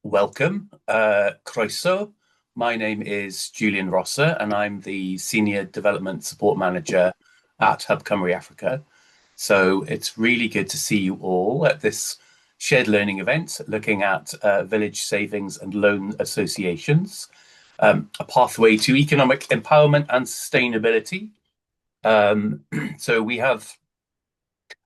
welcome. Croeso. My name is Julian Rosser, and I'm the Senior Development Support Manager at Hub Cymru Africa. So it's really good to see you all at this shared learning event looking at village savings and loan associations, a pathway to economic empowerment and sustainability. So we have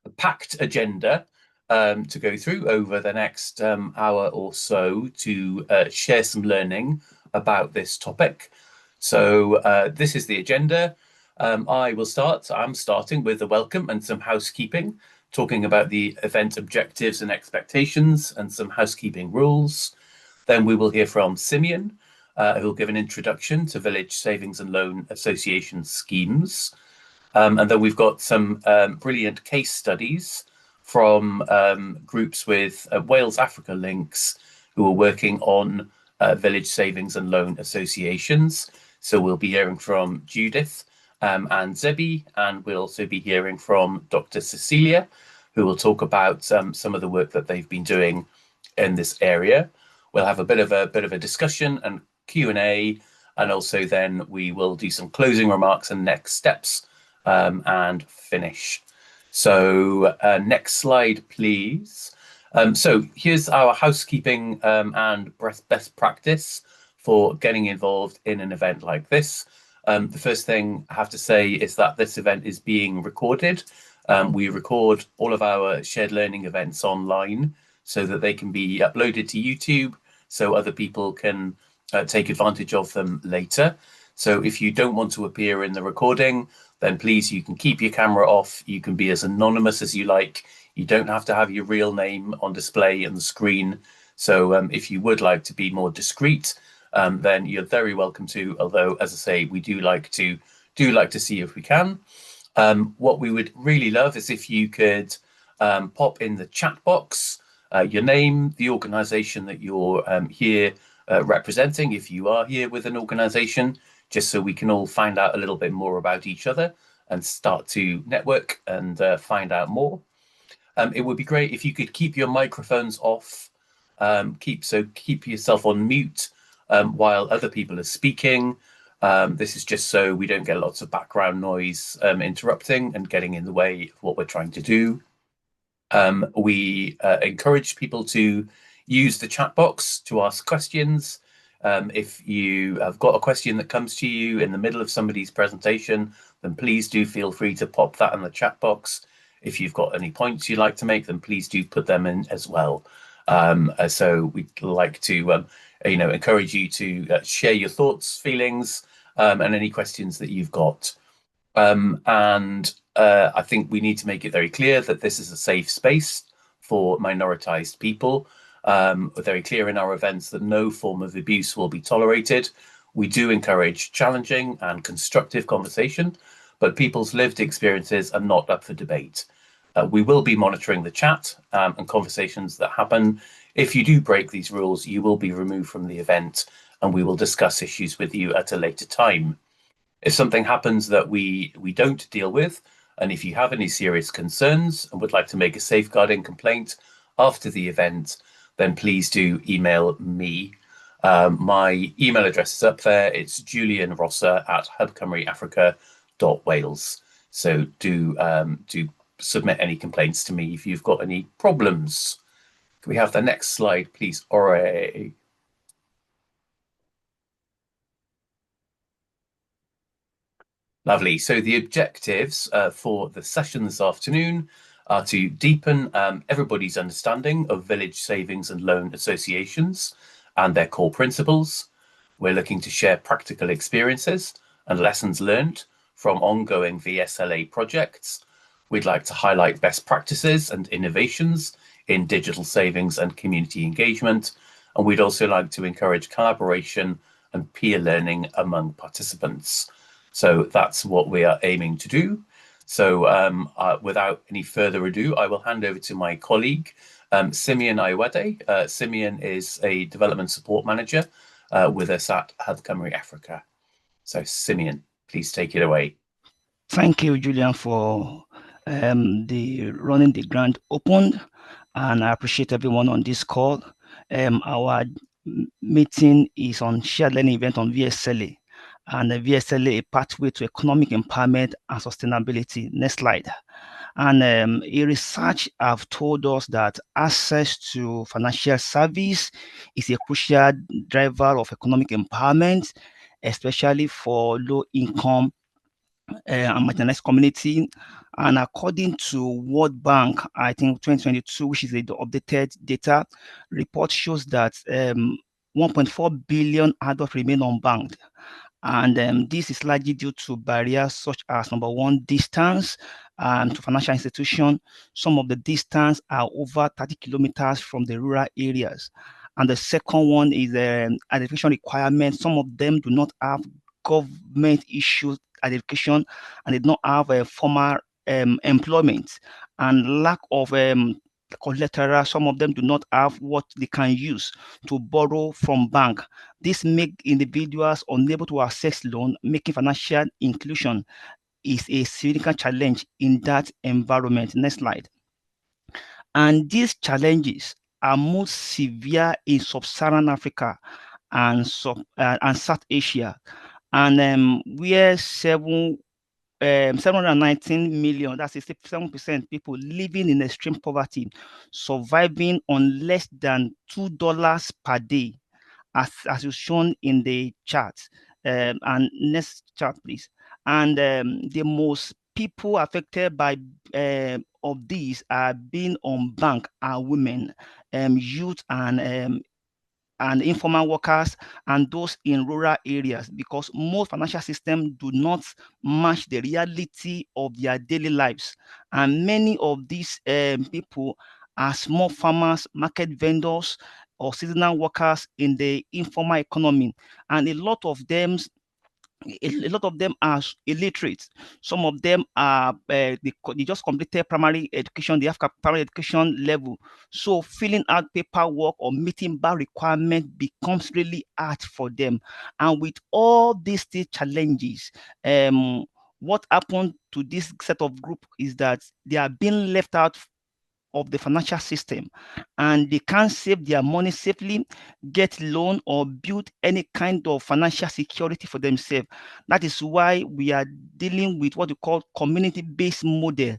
a packed agenda to go through over the next hour or so to share some learning about this topic. So this is the agenda. I will start. I'm starting with a welcome and some housekeeping, talking about the event objectives and expectations and some housekeeping rules. Then we will hear from Simeon, who will give an introduction to Village Savings and Loan Association schemes. And then we've got some brilliant case studies from groups with Wales Africa links who are working on village savings and loan associations. So we'll be hearing from Judith and Zebi, and we'll also be hearing from Dr. Cecilia, who will talk about some of the work that they've been doing in this area. We'll have a bit of a discussion and Q&A, and also then we will do some closing remarks and next steps and finish. So next slide, please. So here's our housekeeping and best practice for getting involved in an event like this. The first thing I have to say is that this event is being recorded. We record all of our shared learning events online so that they can be uploaded to YouTube so other people can take advantage of them later. So if you don't want to appear in the recording, then please, you can keep your camera off. You can be as anonymous as you like. You don't have to have your real name on display on the screen. So if you would like to be more discreet, then you're very welcome to, although, as I say, we do like to see if we can. What we would really love is if you could pop in the chat box your name, the organization that you're here representing, if you are here with an organization, just so we can all find out a little bit more about each other and start to network and find out more. It would be great if you could keep your microphones off, keep yourself on mute while other people are speaking. This is just so we don't get lots of background noise interrupting and getting in the way of what we're trying to do. We encourage people to use the chat box to ask questions. If you have got a question that comes to you in the middle of somebody's presentation, then please do feel free to pop that in the chat box. If you've got any points you'd like to make, then please do put them in as well. So we'd like to encourage you to share your thoughts, feelings, and any questions that you've got. I think we need to make it very clear that this is a safe space for minoritized people. We're very clear in our events that no form of abuse will be tolerated. We do encourage challenging and constructive conversation, but people's lived experiences are not up for debate. We will be monitoring the chat and conversations that happen. If you do break these rules, you will be removed from the event, and we will discuss issues with you at a later time. If something happens that we don't deal with, and if you have any serious concerns and would like to make a safeguarding complaint after the event, then please do email me. My email address is up there. It's julianrosser@hubcymruafrica.wales. So do submit any complaints to me if you've got any problems. Can we have the next slide, please, Ore? Lovely. So the objectives for the session this afternoon are to deepen everybody's understanding of village savings and loan associations and their core principles. We're looking to share practical experiences and lessons learned from ongoing VSLA projects. We'd like to highlight best practices and innovations in digital savings and community engagement. And we'd also like to encourage collaboration and peer learning among participants. So that's what we are aiming to do. So without any further ado, I will hand over to my colleague, Simeon Iwade. Simeon is a development support manager with us at Hub Cymru Africa. So Simeon, please take it away. Thank you, Julian, for the running the grant opened, and I appreciate everyone on this call. Our meeting is on shared learning event on VSLA, and the VSLA, a pathway to economic empowerment and sustainability. Next slide. And a research have told us that access to financial service is a crucial driver of economic empowerment, especially for low income and marginalized community. And according to World Bank, I think 2022, which is the updated data report, shows that 1.4 billion adults remain unbanked. And this is largely due to barriers such as, number one, distance to financial institution. Some of the distance are over 30 kilometers from the rural areas. And the second one is identification requirements. Some of them do not have government issued identification, and they do not have a formal employment, and lack of collateral. Some of them do not have what they can use to borrow from bank. This make individuals unable to access loan, making financial inclusion is a significant challenge in that environment. Next slide. And these challenges are most severe in sub-Saharan Africa and South Asia, and where 719 million, that's 67% people living in extreme poverty, surviving on less than $2 per day, as is shown in the chart. And next chart, please. And the most people affected by of these are being unbanked are women, youth, and informal workers, and those in rural areas, because most financial systems do not match the reality of their daily lives. And many of these people are small farmers, market vendors, or seasonal workers in the informal economy. And a lot of them are illiterate. Some of them are they just completed primary education. They have primary education level, so filling out paperwork or meeting bar requirement becomes really hard for them. And with all these challenges, what happened to this set of group is that they are being left out of the financial system, and they can't save their money safely, get loan, or build any kind of financial security for themselves. That is why we are dealing with what we call community-based model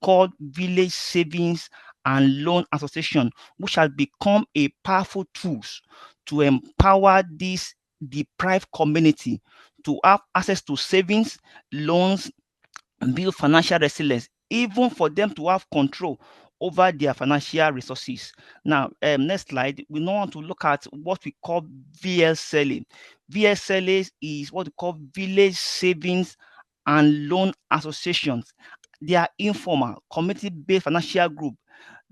called village savings and loan association, which has become a powerful tools to empower this deprived community to have access to savings, loans, build financial resilience, even for them to have control over their financial resources. Now, next slide, we now want to look at what we call VSLA. VSLA is what we call Village Savings and Loan Associations. They are informal, community-based financial group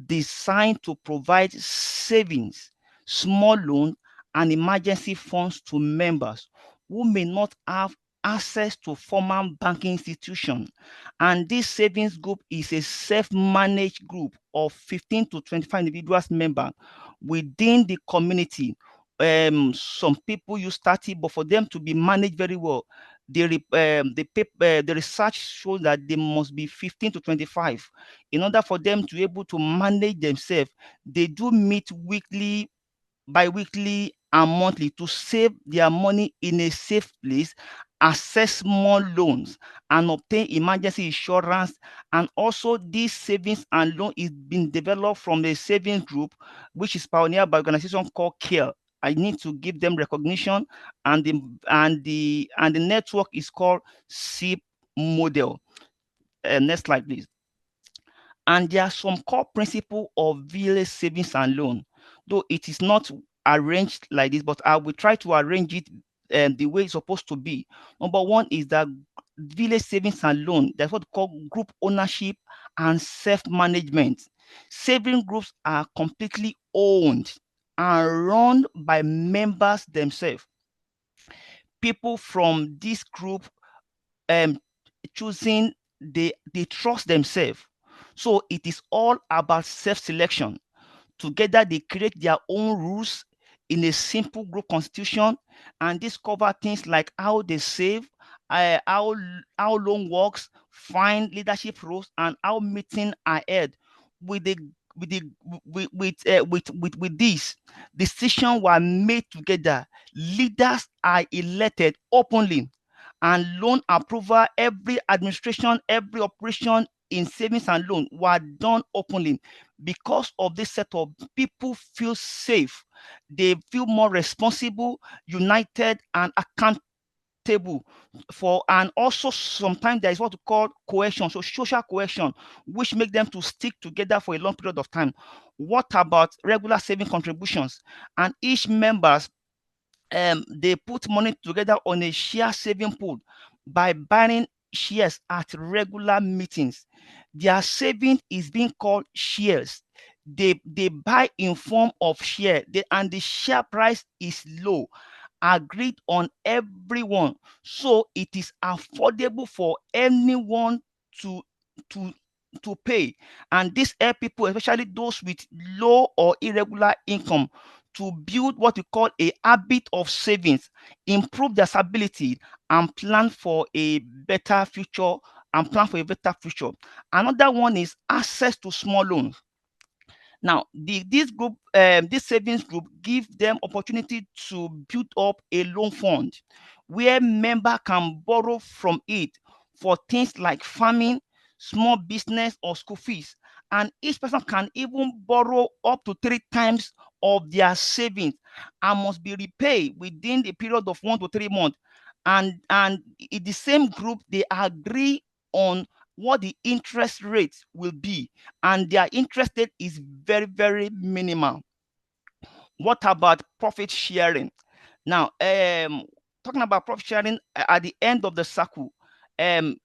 designed to provide savings, small loans, and emergency funds to members who may not have access to formal banking institutions. And this savings group is a self-managed group of 15 to 25 individuals members within the community. Some people use 30, but for them to be managed very well, the research shows that they must be 15 to 25. In order for them to be able to manage themselves, they do meet weekly, bi-weekly, and monthly to save their money in a safe place, access small loans, and obtain emergency insurance. And also, this savings and loan is being developed from a savings group, which is pioneered by an organization called CARE. I need to give them recognition, and the network is called SIP model. Next slide, please. And there are some core principles of village savings and loan, though it is not arranged like this, but I will try to arrange it the way it's supposed to be. Number one is that village savings and loan, that's what we call group ownership and self-management. Saving groups are completely owned and run by members themselves. People from this group choosing, they trust themselves. So it is all about self-selection. Together, they create their own rules in a simple group constitution, and this cover things like how they save, how loan works, find leadership roles, and how meeting are held with the with this, decisions were made together. Leaders are elected openly, and loan approval, every administration, every operation in savings and loan were done openly. Because of this setup, people feel safe. They feel more responsible, united, and accountable for. And also sometimes there is what we call cohesion, so social cohesion, which make them to stick together for a long period of time. What about regular saving contributions? And each members, they put money together on a share saving pool by buying shares at regular meetings. Their saving is being called shares. They buy in form of share, and the share price is low, agreed on everyone, so it is affordable for anyone to to to pay. And this help people, especially those with low or irregular income, to build what we call a habit of savings, improve their stability, and plan for a better future. Another one is access to small loans. Now, this savings group give them opportunity to build up a loan fund where member can borrow from it for things like farming, small business, or school fees. And each person can even borrow up to 3 times of their savings and must be repaid within the period of 1 to 3 months. And in the same group, they agree on what the interest rate will be, and their interest rate is very, very minimal. What about profit sharing? Now, talking about profit sharing at the end of the cycle,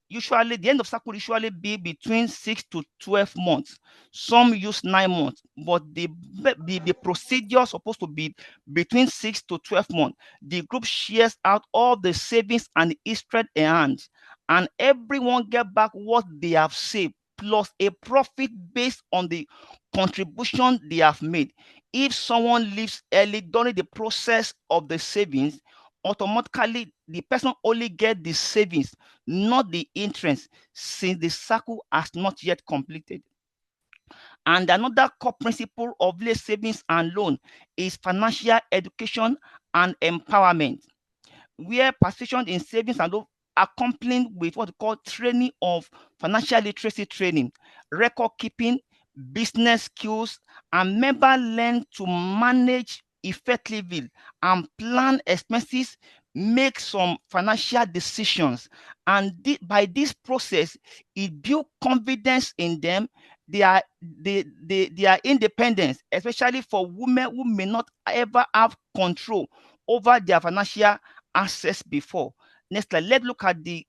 usually the end of cycle usually be between 6 to 12 months. Some use 9 months, but the procedure is supposed to be between 6 to 12 months. The group shares out all the savings and the interest earned, and everyone get back what they have saved plus a profit based on the contribution they have made. If someone leaves early during the process of the savings, automatically the person only get the savings, not the interest, since the cycle has not yet completed. And another core principle of village savings and loan is financial education and empowerment, where participation in savings and loan accompanied with what we call training of financial literacy training, record keeping, business skills, and member learn to manage effectively and plan expenses, make some financial decisions. And by this process, it build confidence in them. Their independence, especially for women who may not ever have control over their financial access before. Next slide, let's look at the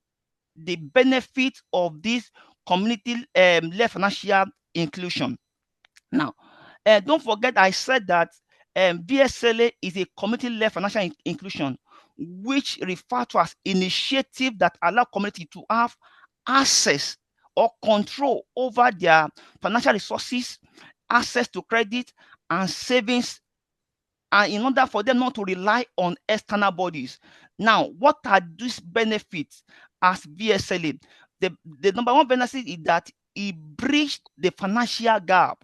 benefit of this community led financial inclusion. Now, don't forget I said that VSLA is a community-led financial inclusion, which refer to as initiative that allow community to have access or control over their financial resources, access to credit and savings, and in order for them not to rely on external bodies. Now, what are these benefits as VSLA? The number one benefit is that it bridged the financial gap.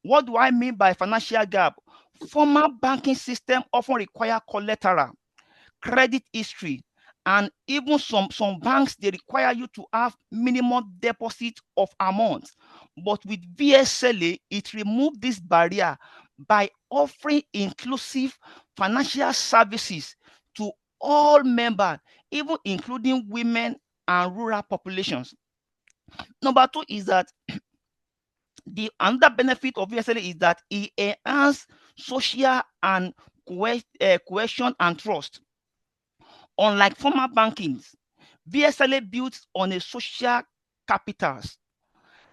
What do I mean by financial gap? Formal banking system often require collateral, credit history, and even some banks, they require you to have minimum deposit of amounts. But with VSLA, it removed this barrier by offering inclusive financial services to all members, even including women and rural populations. Number two is that the another benefit of VSLA is that it enhances social and cohesion and trust. Unlike formal bankings, VSLA builds on a social capitals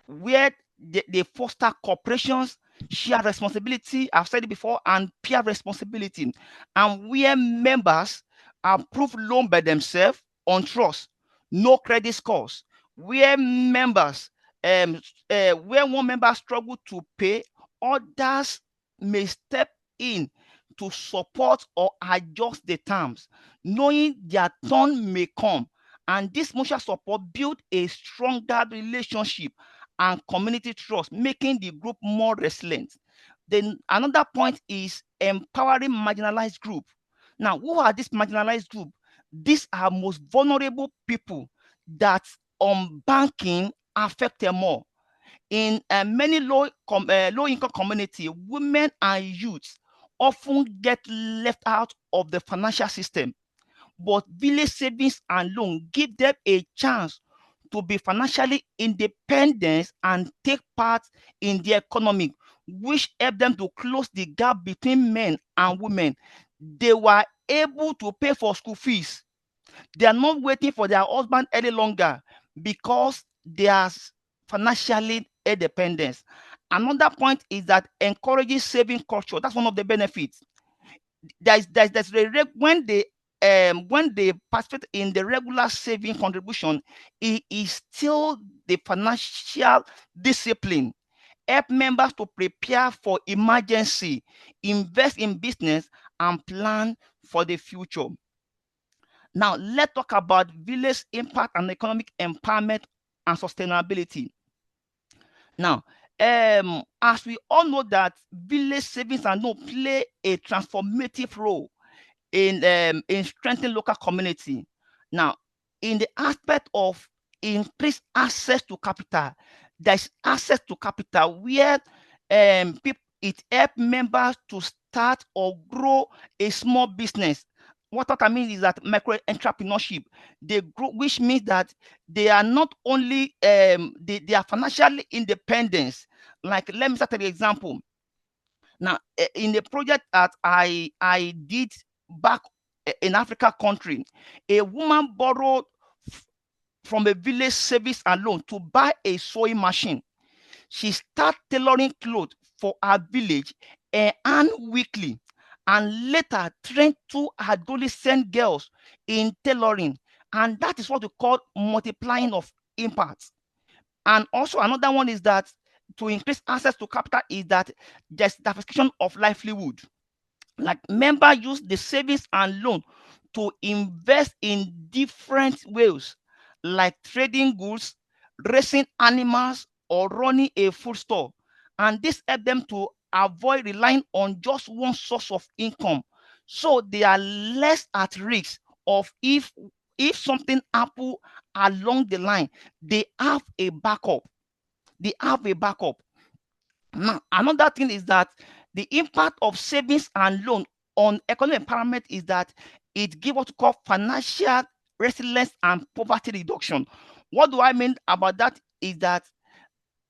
where they foster corporations, share responsibility, I've said it before, and peer responsibility, and where members approve loan by themselves on trust, no credit scores, where members, where one member struggle to pay, others may step in to support or adjust the terms, knowing their turn may come. And this mutual support build a stronger relationship and community trust, making the group more resilient. Then another point is empowering marginalized group. Now, who are this marginalized group? These are most vulnerable people that banking affect them more. In many low-income community, women and youth often get left out of the financial system, but village savings and loan give them a chance to be financially independent and take part in the economy, which help them to close the gap between men and women. They were able to pay for school fees. They are not waiting for their husband any longer because they are financially independent. Another point is that encouraging saving culture. That's one of the benefits. When they participate in the regular saving contribution, it is still the financial discipline. Help members to prepare for emergency, invest in business, and plan for the future. Now, let's talk about village impact and economic empowerment and sustainability. Now, as we all know that village savings and loan play a transformative role in strengthening local community. Now, in the aspect of increased access to capital, there's access to capital where it helps members to start or grow a small business. What I mean is that micro entrepreneurship, they grow, which means that they are not only they are financially independent. Like, let me start an example. Now, in the project that I did back in Africa country, a woman borrowed from a village savings and loan to buy a sewing machine. She started tailoring clothes for her village and weekly, and later trained two adolescent girls in tailoring. And that is what we call multiplying of impact. And also another one is that to increase access to capital is that there's diversification of livelihood. Like, members use the savings and loan to invest in different ways, like trading goods, raising animals, or running a food store. And this helps them to avoid relying on just one source of income. So they are less at risk of if something happens along the line, they have a backup. They have a backup. Now, another thing is that the impact of savings and loan on economic empowerment is that it gives what we call financial resilience and poverty reduction. What do I mean about that is that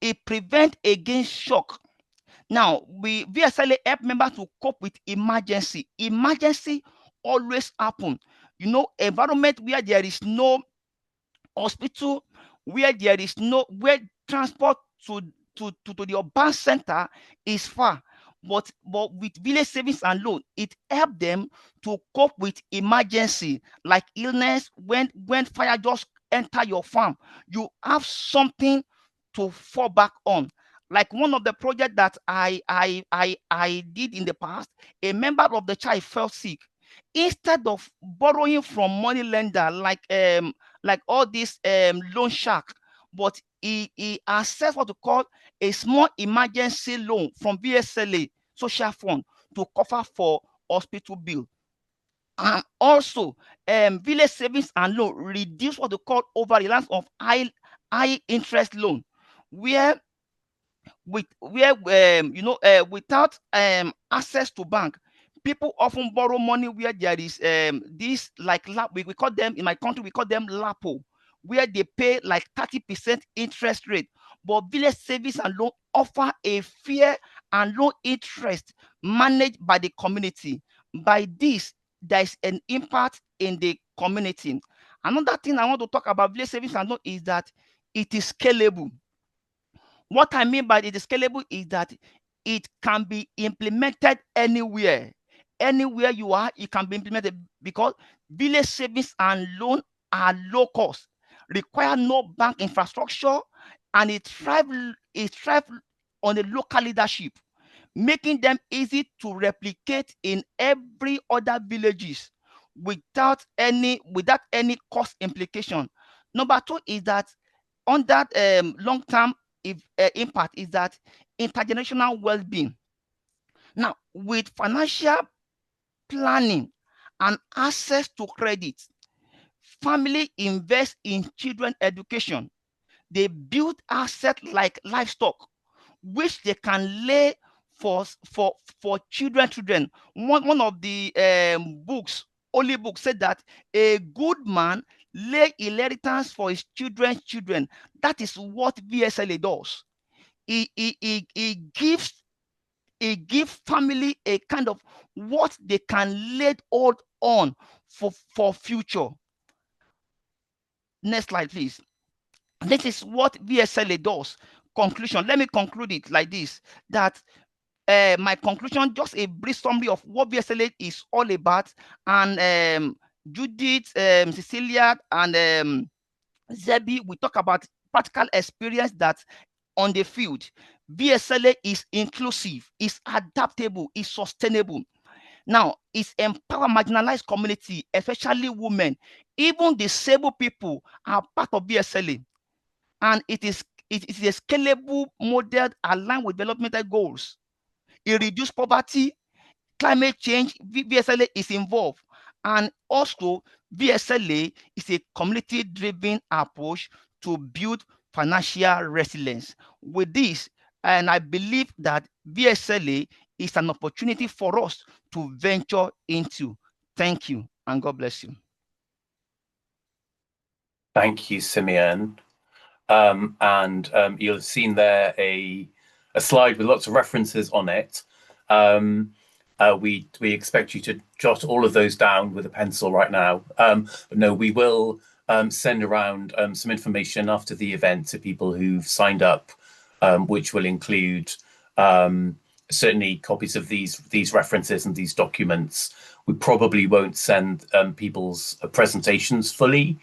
it prevents against shock. Now, VSLA help members to cope with emergency. Emergency always happen. Environment where there is no hospital, where there is no where transport to the urban center is far. But with village savings and loan, it helps them to cope with emergency like illness. When fire just enter your farm, you have something to fall back on. Like one of the projects that I did in the past, a member of the child fell sick. Instead of borrowing from money lender like all these loan shark, but he accessed what we call a small emergency loan from VSLA social fund to cover for hospital bill. And also, village savings and loan reduce what we call over reliance of high interest loan, where without access to bank, people often borrow money where there is this like we call them in my country, we call them lapo, where they pay like 30% interest rate. But village savings and loan offer a fair and low interest managed by the community. By this, there is an impact in the community. Another thing I want to talk about village savings and loan is that it is scalable. What I mean by it is scalable is that it can be implemented anywhere. Anywhere you are, it can be implemented because village savings and loan are low cost, require no bank infrastructure, and it thrive on the local leadership, making them easy to replicate in every other villages without any cost implication. Number two is that on that long term impact is that intergenerational well-being. Now, with financial planning and access to credit, family invest in children education. They build assets like livestock, which they can lay for children. One of the books, holy book, said that a good man lay inheritance for his children. That is what VSLA does. He gives family a kind of what they can lay hold on for future. Next slide, please. This is what VSLA does. Conclusion. Let me conclude it like this, that my conclusion, just a brief summary of what VSLA is all about. And Judith, Cecilia, and Zebi, we talk about practical experience that on the field. VSLA is inclusive, is adaptable, is sustainable. Now, it's empower marginalized community, especially women. Even disabled people are part of VSLA. And it is a scalable model aligned with developmental goals. It reduces poverty, climate change. VSLA is involved. And also, VSLA is a community-driven approach to build financial resilience. With this, and I believe that VSLA is an opportunity for us to venture into. Thank you, and God bless you. Thank you, Simeon. You'll have seen there a slide with lots of references on it. We expect you to jot all of those down with a pencil right now. But no, we will send around some information after the event to people who've signed up, which will include certainly copies of these references and these documents. We probably won't send people's presentations fully,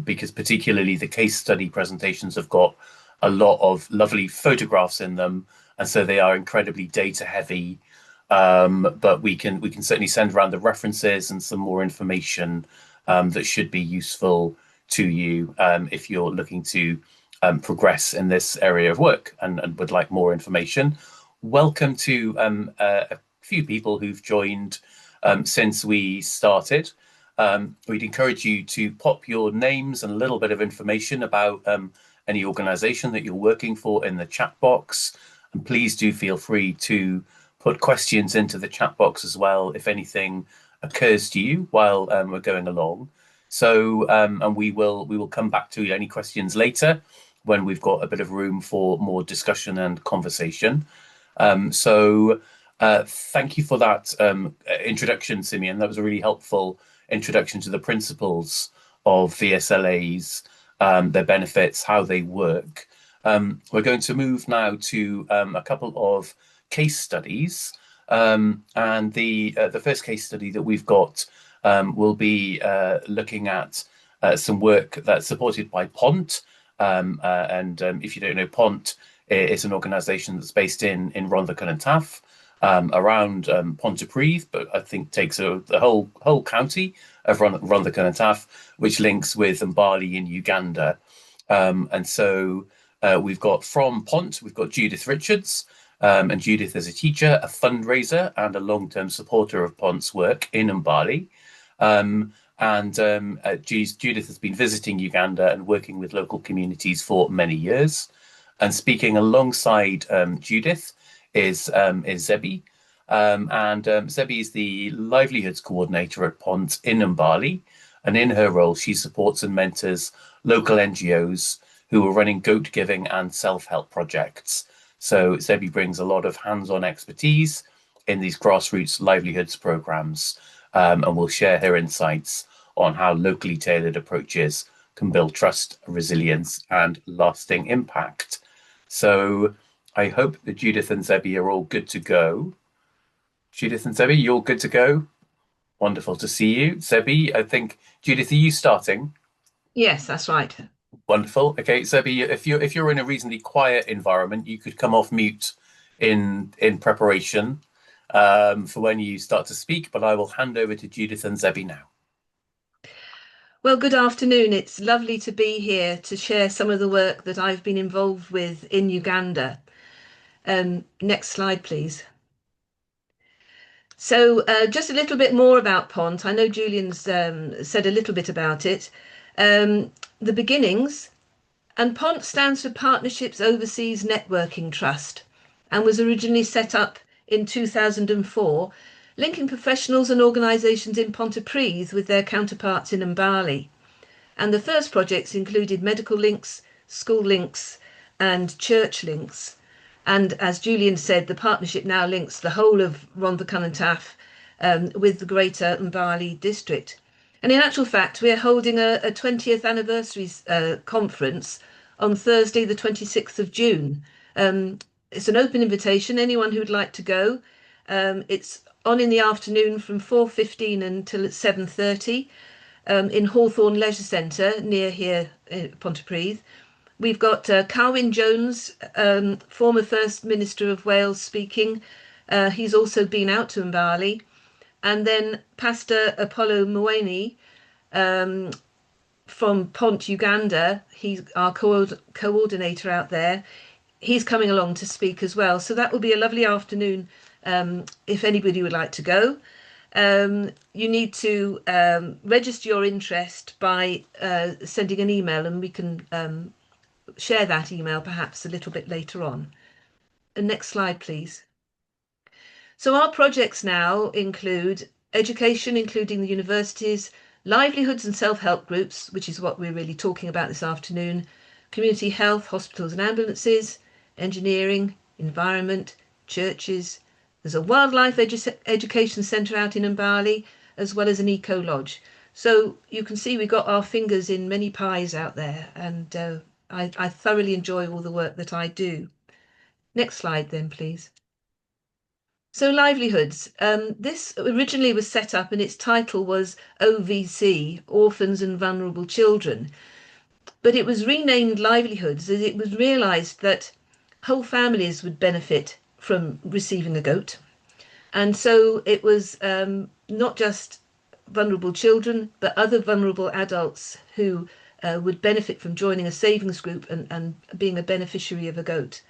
because particularly the case study presentations have got a lot of lovely photographs in them, and so they are incredibly data heavy. But we can certainly send around the references and some more information that should be useful to you if you're looking to progress in this area of work and would like more information. Welcome to a few people who've joined since we started. We'd encourage you to pop your names and a little bit of information about any organization that you're working for in the chat box. And please do feel free to put questions into the chat box as well, if anything occurs to you while we're going along. So, and we will come back to any questions later when we've got a bit of room for more discussion and conversation. Thank you for that introduction, Simeon. That was a really helpful introduction to the principles of VSLAs, their benefits, how they work. We're going to move now to a couple of case studies, and the first case study that we've got will be looking at some work that's supported by Pont. If you don't know, Pont is an organisation that's based in Rhondda-Cynon-Taf, around Pont-de-Prydd, but I think takes the whole county of Rhondda-Cynon-Taf, which links with Mbali in Uganda. We've got from Pont, we've got Judith Richards, and Judith is a teacher, a fundraiser, and a long-term supporter of Pont's work in Mbali. Judith has been visiting Uganda and working with local communities for many years. And speaking alongside Judith is Zebi. Zebi is the livelihoods coordinator at Pont in Mbali. And in her role, she supports and mentors local NGOs who are running goat giving and self-help projects. So Zebi brings a lot of hands-on expertise in these grassroots livelihoods programs, and will share her insights on how locally tailored approaches can build trust, resilience, and lasting impact. So I hope that Judith and Zebi are all good to go. Judith and Zebi, you're good to go? Wonderful to see you. Zebi, I think, Judith, are you starting? Yes, that's right. Wonderful. Okay, Zebi, if you're in a reasonably quiet environment, you could come off mute in preparation for when you start to speak, but I will hand over to Judith and Zebi now. Well, good afternoon. It's lovely to be here to share some of the work that I've been involved with in Uganda. Next slide, please. So just a little bit more about Pont. I know Julian's said a little bit about it. The beginnings, and Pont stands for Partnerships Overseas Networking Trust and was originally set up in 2004, linking professionals and organisations in Pontypridd with their counterparts in Mbali. And the first projects included medical links, school links, and church links. And as Julian said, the partnership now links the whole of Rhondda and Taff with the Greater Mbali district. And in actual fact, we're holding a 20th anniversary conference on Thursday, the 26th of June. It's an open invitation, anyone who would like to go. It's on in the afternoon from 4:15 until 7:30. In Hawthorne Leisure Centre near here in Pontypridd. We've got Carwyn Jones, former First Minister of Wales, speaking. He's also been out to Mbali. And then Pastor Apollo Mweni from Pont, Uganda. He's our coordinator out there. He's coming along to speak as well. So that will be a lovely afternoon if anybody would like to go. You need to register your interest by sending an email, and we can share that email perhaps a little bit later on. And next slide, please. So our projects now include education, including the universities, livelihoods and self-help groups, which is what we're really talking about this afternoon, community health, hospitals and ambulances, engineering, environment, churches. There's a wildlife education centre out in Mbali, as well as an eco lodge. So you can see we've got our fingers in many pies out there, and I thoroughly enjoy all the work that I do. Next slide then, please. So livelihoods. This originally was set up and its title was OVC, Orphans and Vulnerable Children. But it was renamed livelihoods as it was realised that whole families would benefit from receiving a goat. And so it was not just vulnerable children, but other vulnerable adults who would benefit from joining a savings group and being a beneficiary of a goat.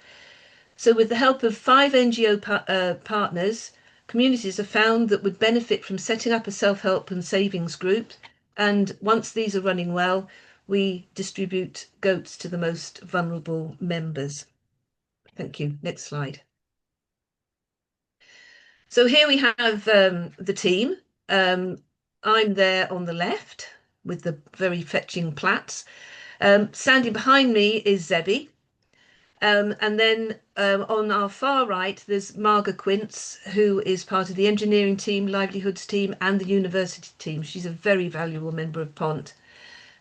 So with the help of 5 NGO partners, communities are found that would benefit from setting up a self-help and savings group. And once these are running well, we distribute goats to the most vulnerable members. Thank you. Next slide. So here we have the team. I'm there on the left with the very fetching plaits. Standing behind me is Zebby. And then on our far right, there's Marga Quince, who is part of the engineering team, livelihoods team, and the university team. She's a very valuable member of Pont.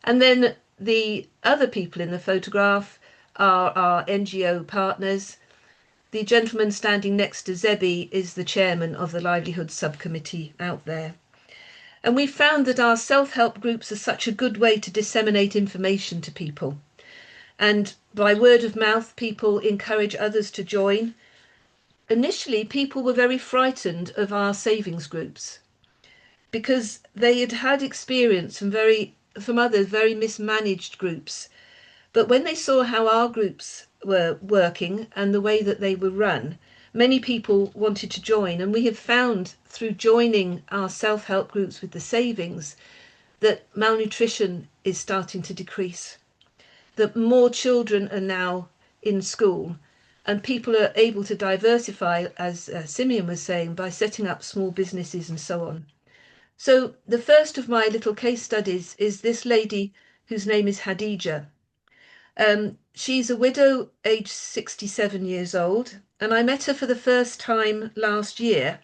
And then the other people in the photograph are our NGO partners. The gentleman standing next to Zebby is the chairman of the livelihood subcommittee out there. And we found that our self-help groups are such a good way to disseminate information to people. And by word of mouth, people encourage others to join. Initially, people were very frightened of our savings groups because they had had experience from other very mismanaged groups. But when they saw how our groups were working and the way that they were run, many people wanted to join. And we have found through joining our self-help groups with the savings that malnutrition is starting to decrease, that more children are now in school, and people are able to diversify, as Simeon was saying, by setting up small businesses and so on. So the first of my little case studies is this lady whose name is Hadija. She's a widow, aged 67 years old, and I met her for the first time last year,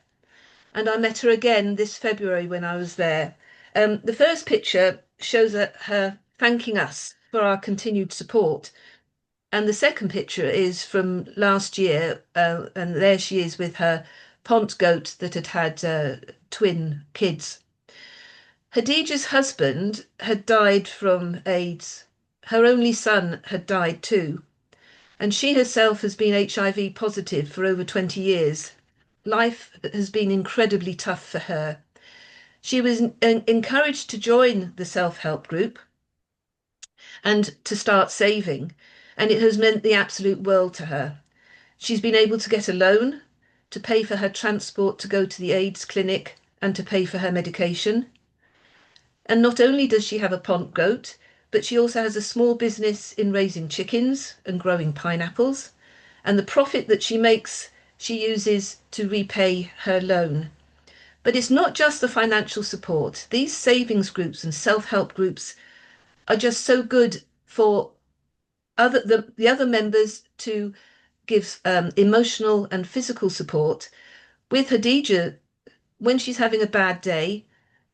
and I met her again this February when I was there. The first picture shows her thanking us for our continued support, and the second picture is from last year, and there she is with her Pont goat that had twin kids. Hadija's husband had died from AIDS. Her only son had died too, and she herself has been HIV positive for over 20 years. Life has been incredibly tough for her. She was encouraged to join the self-help group and to start saving, and it has meant the absolute world to her. She's been able to get a loan to pay for her transport to go to the AIDS clinic and to pay for her medication. And not only does she have a Pont goat, but she also has a small business in raising chickens and growing pineapples. And the profit that she makes, she uses to repay her loan. But it's not just the financial support. These savings groups and self-help groups are just so good for the other members to give emotional and physical support. With Hadija, when she's having a bad day,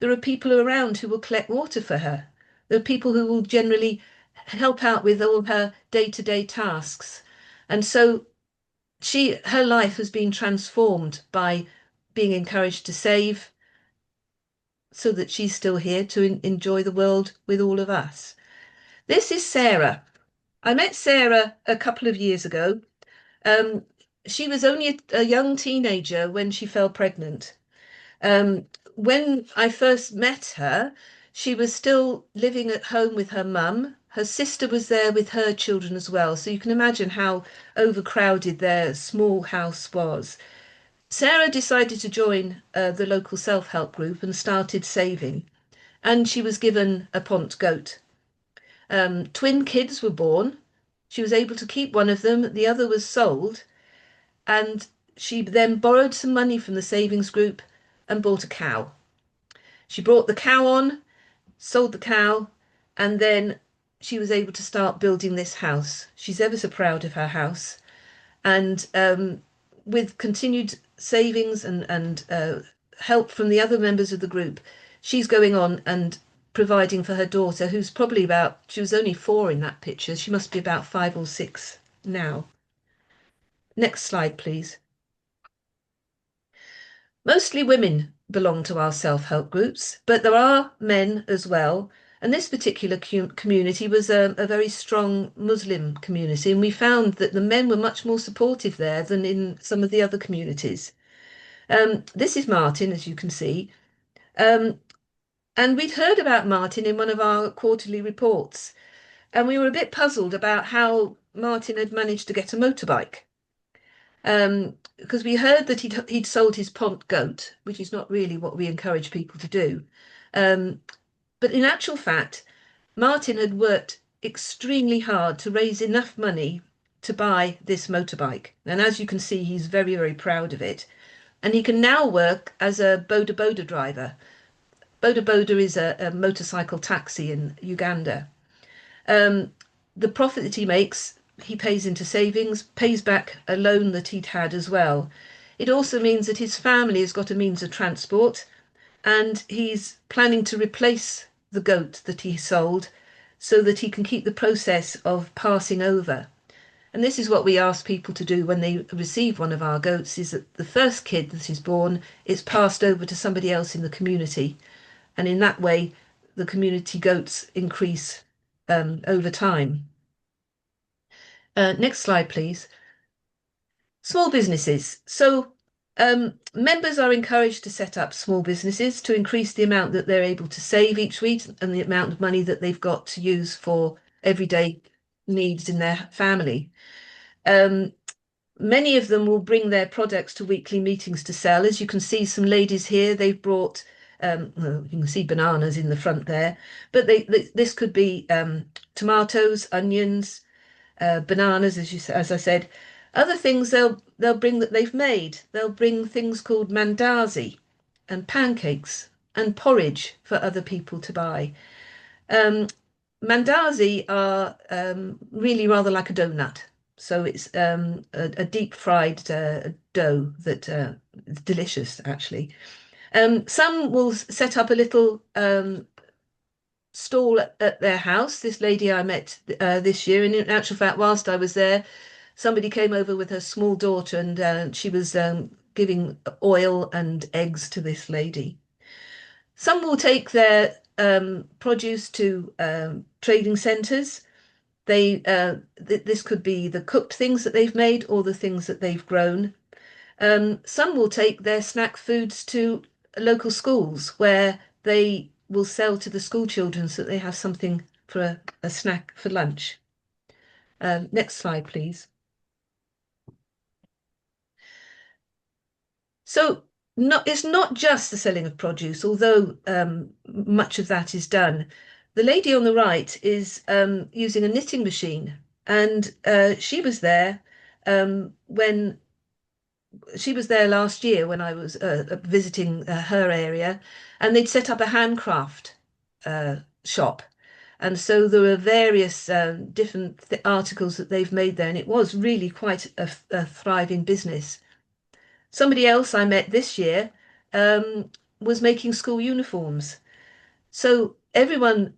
there are people around who will collect water for her. There are people who will generally help out with all her day-to-day tasks. And so her life has been transformed by being encouraged to save so that she's still here to enjoy the world with all of us. This is Sarah. I met Sarah a couple of years ago. She was only a young teenager when she fell pregnant. When I first met her, she was still living at home with her mum. Her sister was there with her children as well. So you can imagine how overcrowded their small house was. Sarah decided to join the local self-help group and started saving. And she was given a Pont goat. Twin kids were born. She was able to keep one of them. The other was sold. And she then borrowed some money from the savings group and bought a cow. She brought the cow on, sold the cow, and then she was able to start building this house. She's ever so proud of her house. And with continued savings and help from the other members of the group, she's going on and providing for her daughter, who's probably she was only 4 in that picture. She must be about 5 or 6 now. Next slide, please. Mostly women belong to our self-help groups, but there are men as well. And this particular community was a very strong Muslim community, and we found that the men were much more supportive there than in some of the other communities. This is Martin, as you can see. And we'd heard about Martin in one of our quarterly reports, and we were a bit puzzled about how Martin had managed to get a motorbike. Because we heard that he'd sold his Pont goat, which is not really what we encourage people to do. But in actual fact, Martin had worked extremely hard to raise enough money to buy this motorbike. And as you can see, he's very, very proud of it. And he can now work as a boda boda driver. Boda boda is a motorcycle taxi in Uganda. The profit that he makes, he pays into savings, pays back a loan that he'd had as well. It also means that his family has got a means of transport, and he's planning to replace the goat that he sold so that he can keep the process of passing over. And this is what we ask people to do when they receive one of our goats, is that the first kid that is born is passed over to somebody else in the community. And in that way, the community goats increase over time. Next slide, please. Small businesses. So members are encouraged to set up small businesses to increase the amount that they're able to save each week and the amount of money that they've got to use for everyday needs in their family. Many of them will bring their products to weekly meetings to sell. As you can see, some ladies here, they've brought, well, you can see bananas in the front there, but this could be tomatoes, onions, bananas, as I said. Other things they'll bring that they've made. They'll bring things called mandazi and pancakes and porridge for other people to buy. Mandazi are really rather like a donut. So it's a deep fried dough that is delicious, actually. Some will set up a little stall at their house. This lady I met this year, and in actual fact, whilst I was there, somebody came over with her small daughter, and she was giving oil and eggs to this lady. Some will take their produce to trading centres. This could be the cooked things that they've made or the things that they've grown. Some will take their snack foods to local schools where they will sell to the school children so that they have something for a snack for lunch. Next slide, please. So it's not just the selling of produce, although much of that is done. The lady on the right is using a knitting machine, and she was there when she was there last year when I was visiting her area, and they'd set up a handcraft shop. And so there were various different articles that they've made there, and it was really quite a thriving business. Somebody else I met this year was making school uniforms. So everyone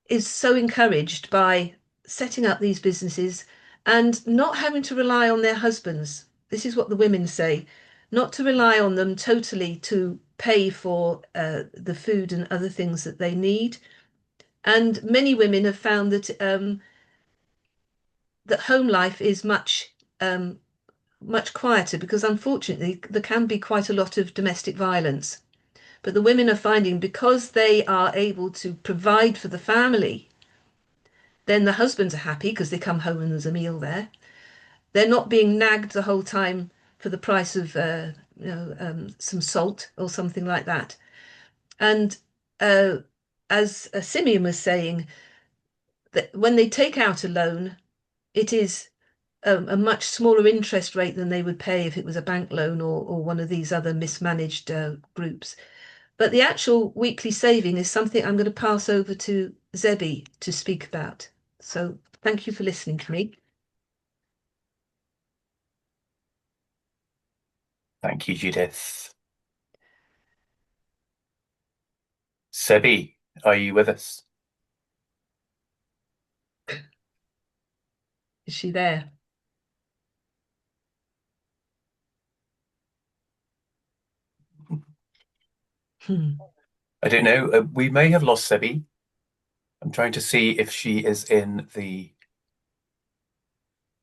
is so encouraged by setting up these businesses and not having to rely on their husbands. This is what the women say, not to rely on them totally to pay for the food and other things that they need. And many women have found that that home life is much quieter, because unfortunately there can be quite a lot of domestic violence. But the women are finding, because they are able to provide for the family, then the husbands are happy because they come home and there's a meal there. They're not being nagged the whole time for the price of some salt or something like that. And as Simeon was saying, that when they take out a loan, it is a much smaller interest rate than they would pay if it was a bank loan or one of these other mismanaged groups. But the actual weekly saving is something I'm going to pass over to Zebby to speak about. So thank you for listening to me. Thank you, Judith. Zebby, are you with us? Is she there? I don't know. We may have lost Zebby. I'm trying to see if she is in the...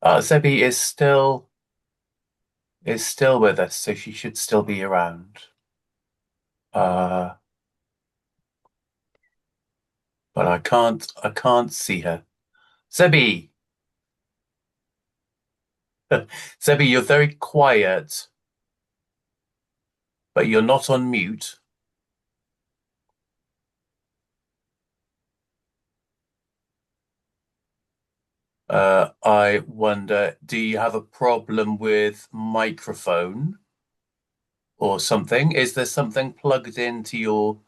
Zebby is still with us, so she should still be around. But I can't see her. Zebby! Zebby, you're very quiet, but you're not on mute. I wonder, do you have a problem with microphone or something? Is there something plugged into your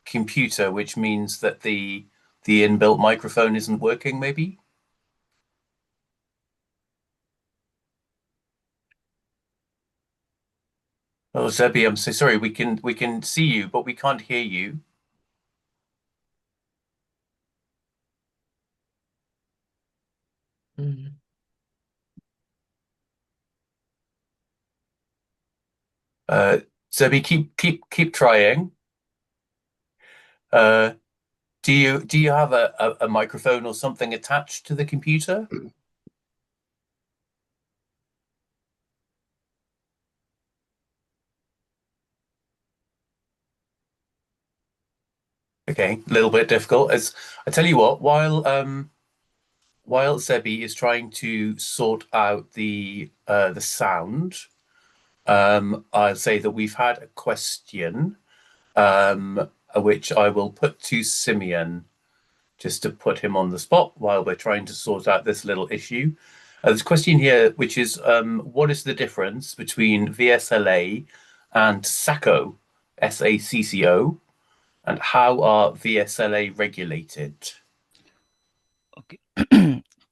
computer which means that the inbuilt microphone isn't working, maybe? Oh, Zebby, I'm so sorry. We can see you, but we can't hear you. Zebby, keep trying. Do you have a microphone or something attached to the computer? Okay, a little bit difficult. As I tell you what, while Zebby is trying to sort out the sound, I'll say that we've had a question, which I will put to Simeon, just to put him on the spot while we're trying to sort out this little issue. There's a question here, which is, what is the difference between VSLA and SACCO, SACCO, and how are VSLA regulated? Okay,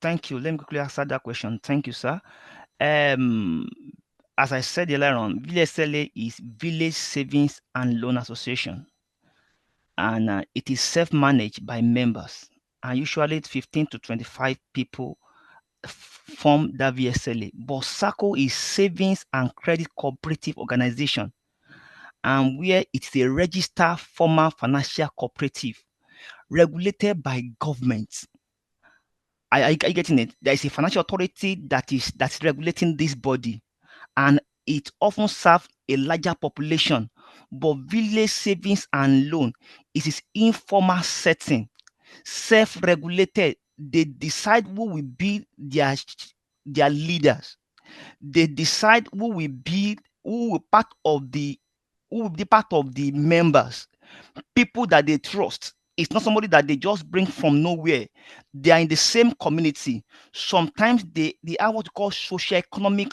thank you. Let me quickly answer that question. Thank you, sir. As I said earlier on, VSLA is Village Savings and Loan Association, and it is self-managed by members, and usually 15 to 25 people form that VSLA. But SACCO is Savings and Credit Cooperative Organization, and where it's a registered formal financial cooperative regulated by government. Are you getting it? There is a financial authority that's regulating this body, and it often serves a larger population But village savings and loan is informal setting, self-regulated. They decide who will be their leaders. They decide who will be part of the members, people that they trust. It's not somebody that they just bring from nowhere. They are in the same community. Sometimes they have what you call socio-economic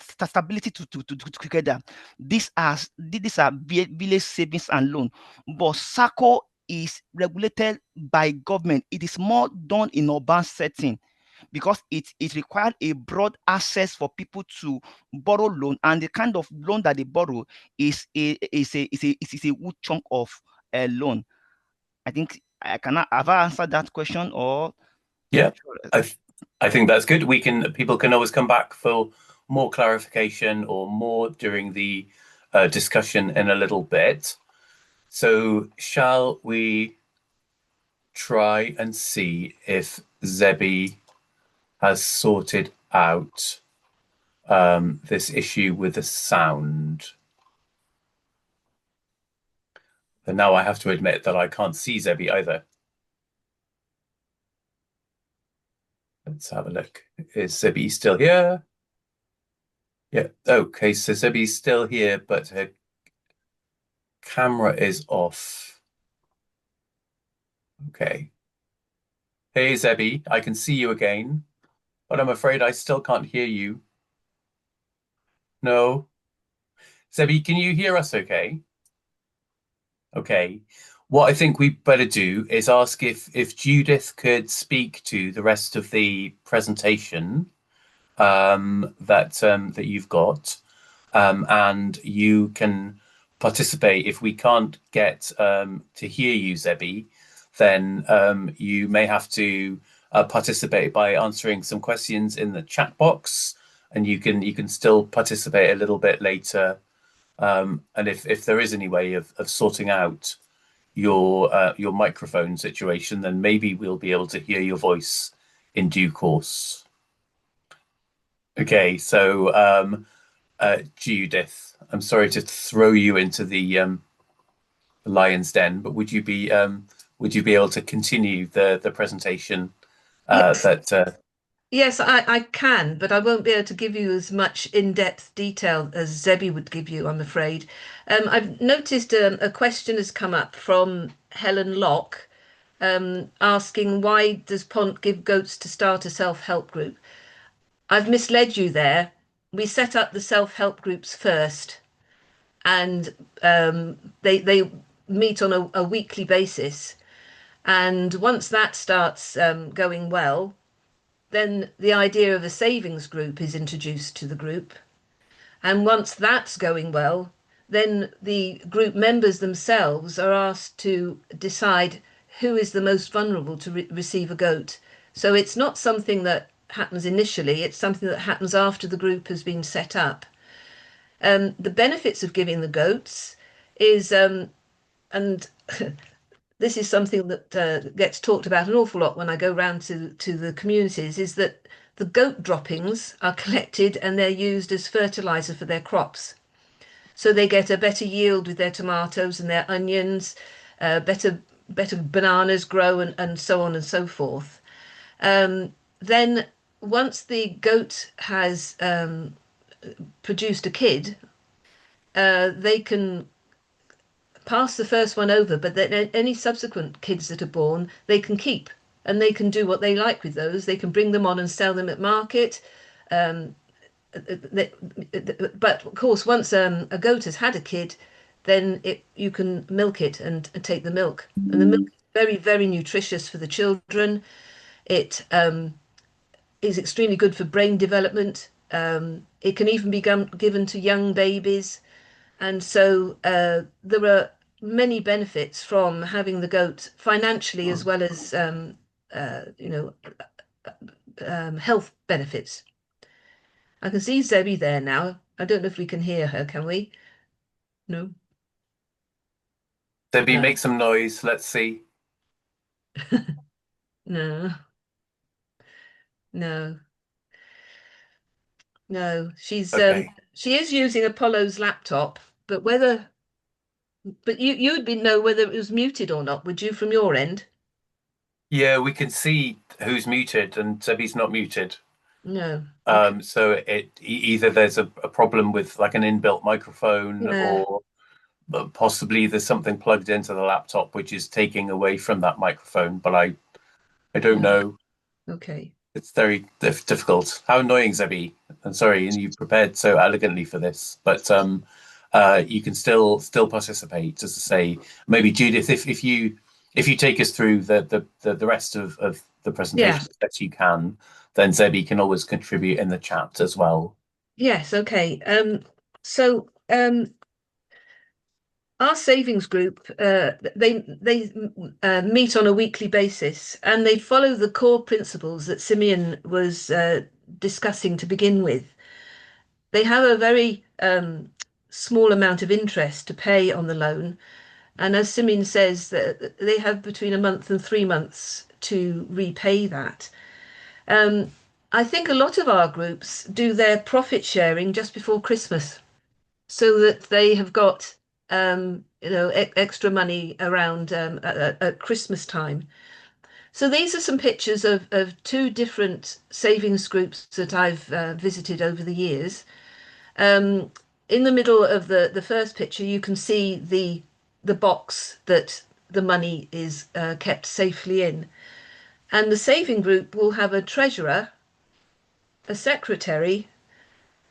stability together. These are village savings and loan. But SACCO is regulated by government. It is more done in urban setting, because it required a broad access for people to borrow loan, and the kind of loan that they borrow is a good chunk of a loan. I think have I answered that question, or? Yeah, I think that's good. People can always come back for more clarification or more during the discussion in a little bit. So shall we try and see if Zebi has sorted out this issue with the sound? And now I have to admit that I can't see Zebi either. Let's have a look. Is Zebi still here? Yeah. Okay, so Zebi's still here, but her camera is off. Okay. Hey, Zebi, I can see you again, but I'm afraid I still can't hear you. No. Zebi, can you hear us okay? Okay. What I think we better do is ask if Judith could speak to the rest of the presentation that you've got, and you can participate. If we can't get to hear you, Zebi, then you may have to participate by answering some questions in the chat box, and you can still participate a little bit later. And if there is any way of sorting out your microphone situation, then maybe we'll be able to hear your voice in due course. Okay, so Judith, I'm sorry to throw you into the lion's den, but would you be able to continue the presentation Yes. that Yes, I can, but I won't be able to give you as much in-depth detail as Zebi would give you, I'm afraid. I've noticed a question has come up from Helen Locke, asking, why does Pont give goats to start a self-help group? I've misled you there. We set up the self-help groups first, and they meet on a weekly basis. And once that starts going well, then the idea of a savings group is introduced to the group. And once that's going well, then the group members themselves are asked to decide who is the most vulnerable to receive a goat. So it's not something that happens initially, it's something that happens after the group has been set up. The benefits of giving the goats is, and this is something that gets talked about an awful lot when I go round to the communities, is that the goat droppings are collected and they're used as fertilizer for their crops. So they get a better yield with their tomatoes and their onions, better bananas grow, and so on and so forth. Then once the goat has produced a kid, they can pass the first one over, but then any subsequent kids that are born, they can keep, and they can do what they like with those. They can bring them on and sell them at market. But of course, once a goat has had a kid, then you can milk it and take the milk. And the milk is very, very nutritious for the children. It is extremely good for brain development. It can even be given to young babies. And so there are many benefits from having the goat financially, as well as health benefits. I can see Zebi there now. I don't know if we can hear her, can we? No. Zebi, make some noise? Let's see. No. No. No. She's Okay. she is using Apollo's laptop, but you would know whether it was muted or not, would you, from your end? Yeah, we can see who's muted and Zebby's not muted. No. So either there's a problem with like an inbuilt microphone, Yeah. or possibly there's something plugged into the laptop which is taking away from that microphone, but I don't know. Okay. It's very difficult. How annoying, Zebby. I'm sorry, and you prepared so elegantly for this, but you can still participate. As I say, maybe Judith, if you take us through the rest of the presentation as best you can, then Zebby can always contribute in the chat as well. Yes, okay. So our savings group, they meet on a weekly basis, and they follow the core principles that Simeon was discussing to begin with. They have a very small amount of interest to pay on the loan, and as Simeon says, that they have between a month and 3 months to repay that. I think a lot of our groups do their profit sharing just before Christmas, so that they have got extra money around at Christmas time. So these are some pictures of two different savings groups that I've visited over the years. In the middle of the first picture, you can see the box that the money is kept safely in. And the saving group will have a treasurer, a secretary,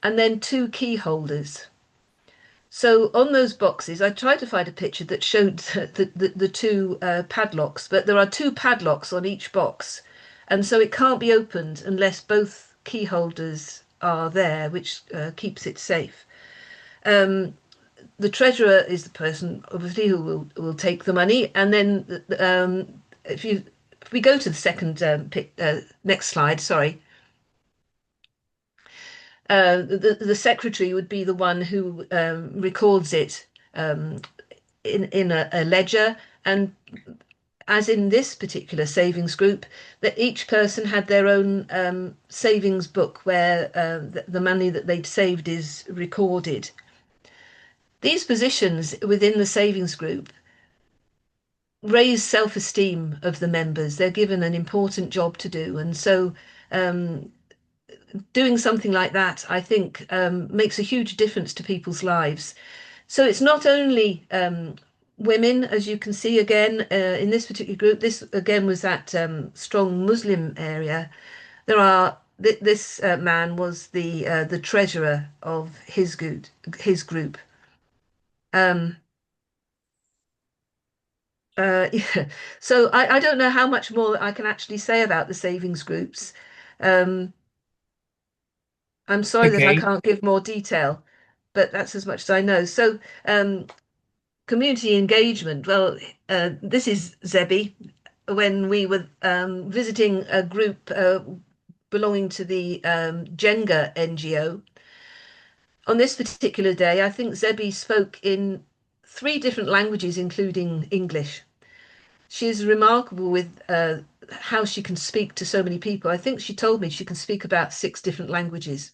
and then 2 key holders. So on those boxes, I tried to find a picture that showed the 2 padlocks, but there are 2 padlocks on each box. And so it can't be opened unless both key holders are there, which keeps it safe. The treasurer is the person, obviously, who will take the money. And then if we go to the second next slide, sorry. The secretary would be the one who records it in a ledger, and as in this particular savings group, that each person had their own savings book where the money that they'd saved is recorded. These positions within the savings group raise self-esteem of the members. They're given an important job to do, and so doing something like that, I think, makes a huge difference to people's lives. So it's not only women, as you can see again in this particular group. This again was that strong Muslim area. There are this man was the treasurer of his group. Yeah. So I don't know how much more I can actually say about the savings groups. Um, I'm sorry that I Okay. can't give more detail, but that's as much as I know. So community engagement. Well, this is Zebby. When we were visiting a group belonging to the Jenga NGO, on this particular day, I think Zebby spoke in 3 different languages, including English. She is remarkable with how she can speak to so many people. I think she told me she can speak about 6 different languages.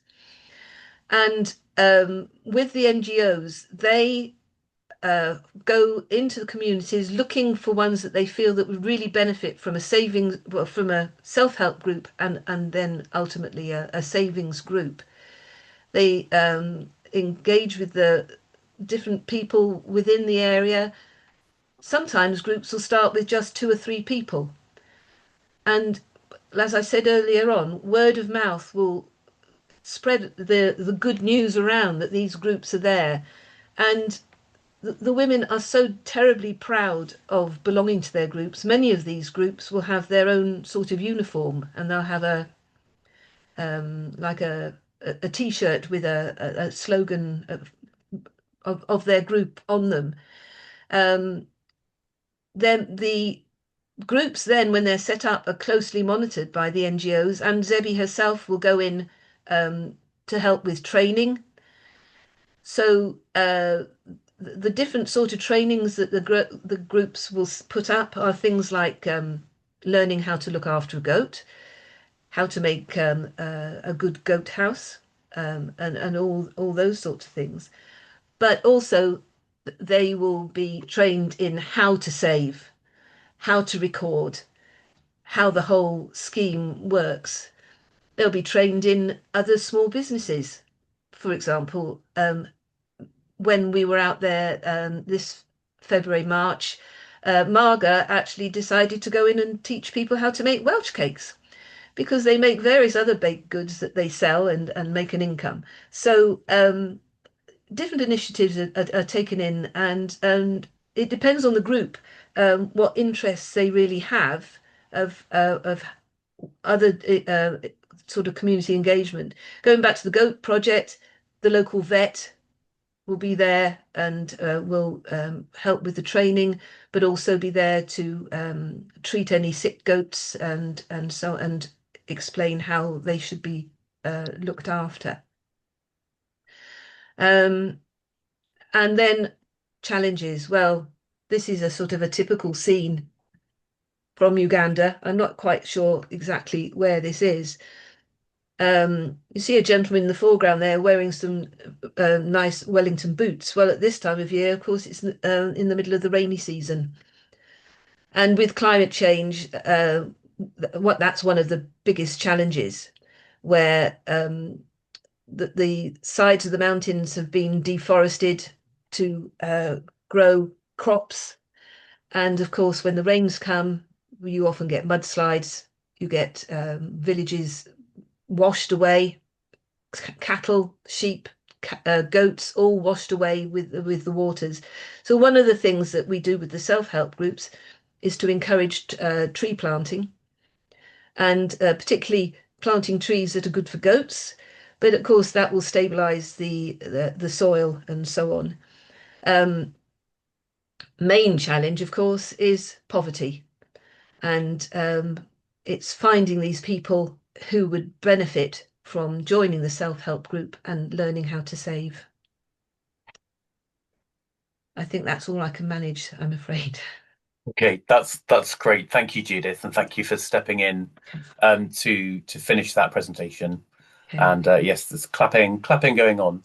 And with the NGOs, they go into the communities looking for ones that they feel that would really benefit from a savings, well, from a self-help group, and then ultimately a savings group. They engage with the different people within the area. Sometimes groups will start with just 2 or 3 people. And as I said earlier on, word of mouth will spread the good news around that these groups are there. And the women are so terribly proud of belonging to their groups. Many of these groups will have their own sort of uniform, and they'll have a like a t-shirt with a slogan of their group on them. Then the groups then, when they're set up, are closely monitored by the NGOs, and Zebby herself will go in to help with training. So the different sort of trainings that the groups will put up are things like learning how to look after a goat, how to make a good goat house, and all those sorts of things. but also they will be trained in how to save, how to record, how the whole scheme works. They'll be trained in other small businesses. For example, when we were out there this February, March, Marga actually decided to go in and teach people how to make Welsh cakes, because they make various other baked goods that they sell and make an income. So different initiatives are taken in, and it depends on the group what interests they really have of other sort of community engagement. Going back to the goat project, the local vet will be there and will help with the training, but also be there to treat any sick goats and explain how they should be looked after. And then challenges. Well, this is a sort of a typical scene from Uganda. I'm not quite sure exactly where this is. You see a gentleman in the foreground there wearing some nice Wellington boots. Well, at this time of year, of course, it's in the middle of the rainy season. And with climate change, that's one of the biggest challenges, where the sides of the mountains have been deforested to grow crops. And of course, when the rains come, you often get mudslides, you get villages washed away, cattle, sheep, goats, all washed away with the waters. So one of the things that we do with the self-help groups is to encourage tree planting, and particularly planting trees that are good for goats. But of course, that will stabilize the soil and so on. Main challenge, of course, is poverty, and it's finding these people who would benefit from joining the self-help group and learning how to save. I think that's all I can manage, I'm afraid. Okay, that's great. Thank you, Judith, and thank you for stepping in to finish that presentation. Okay. And yes, there's clapping going on.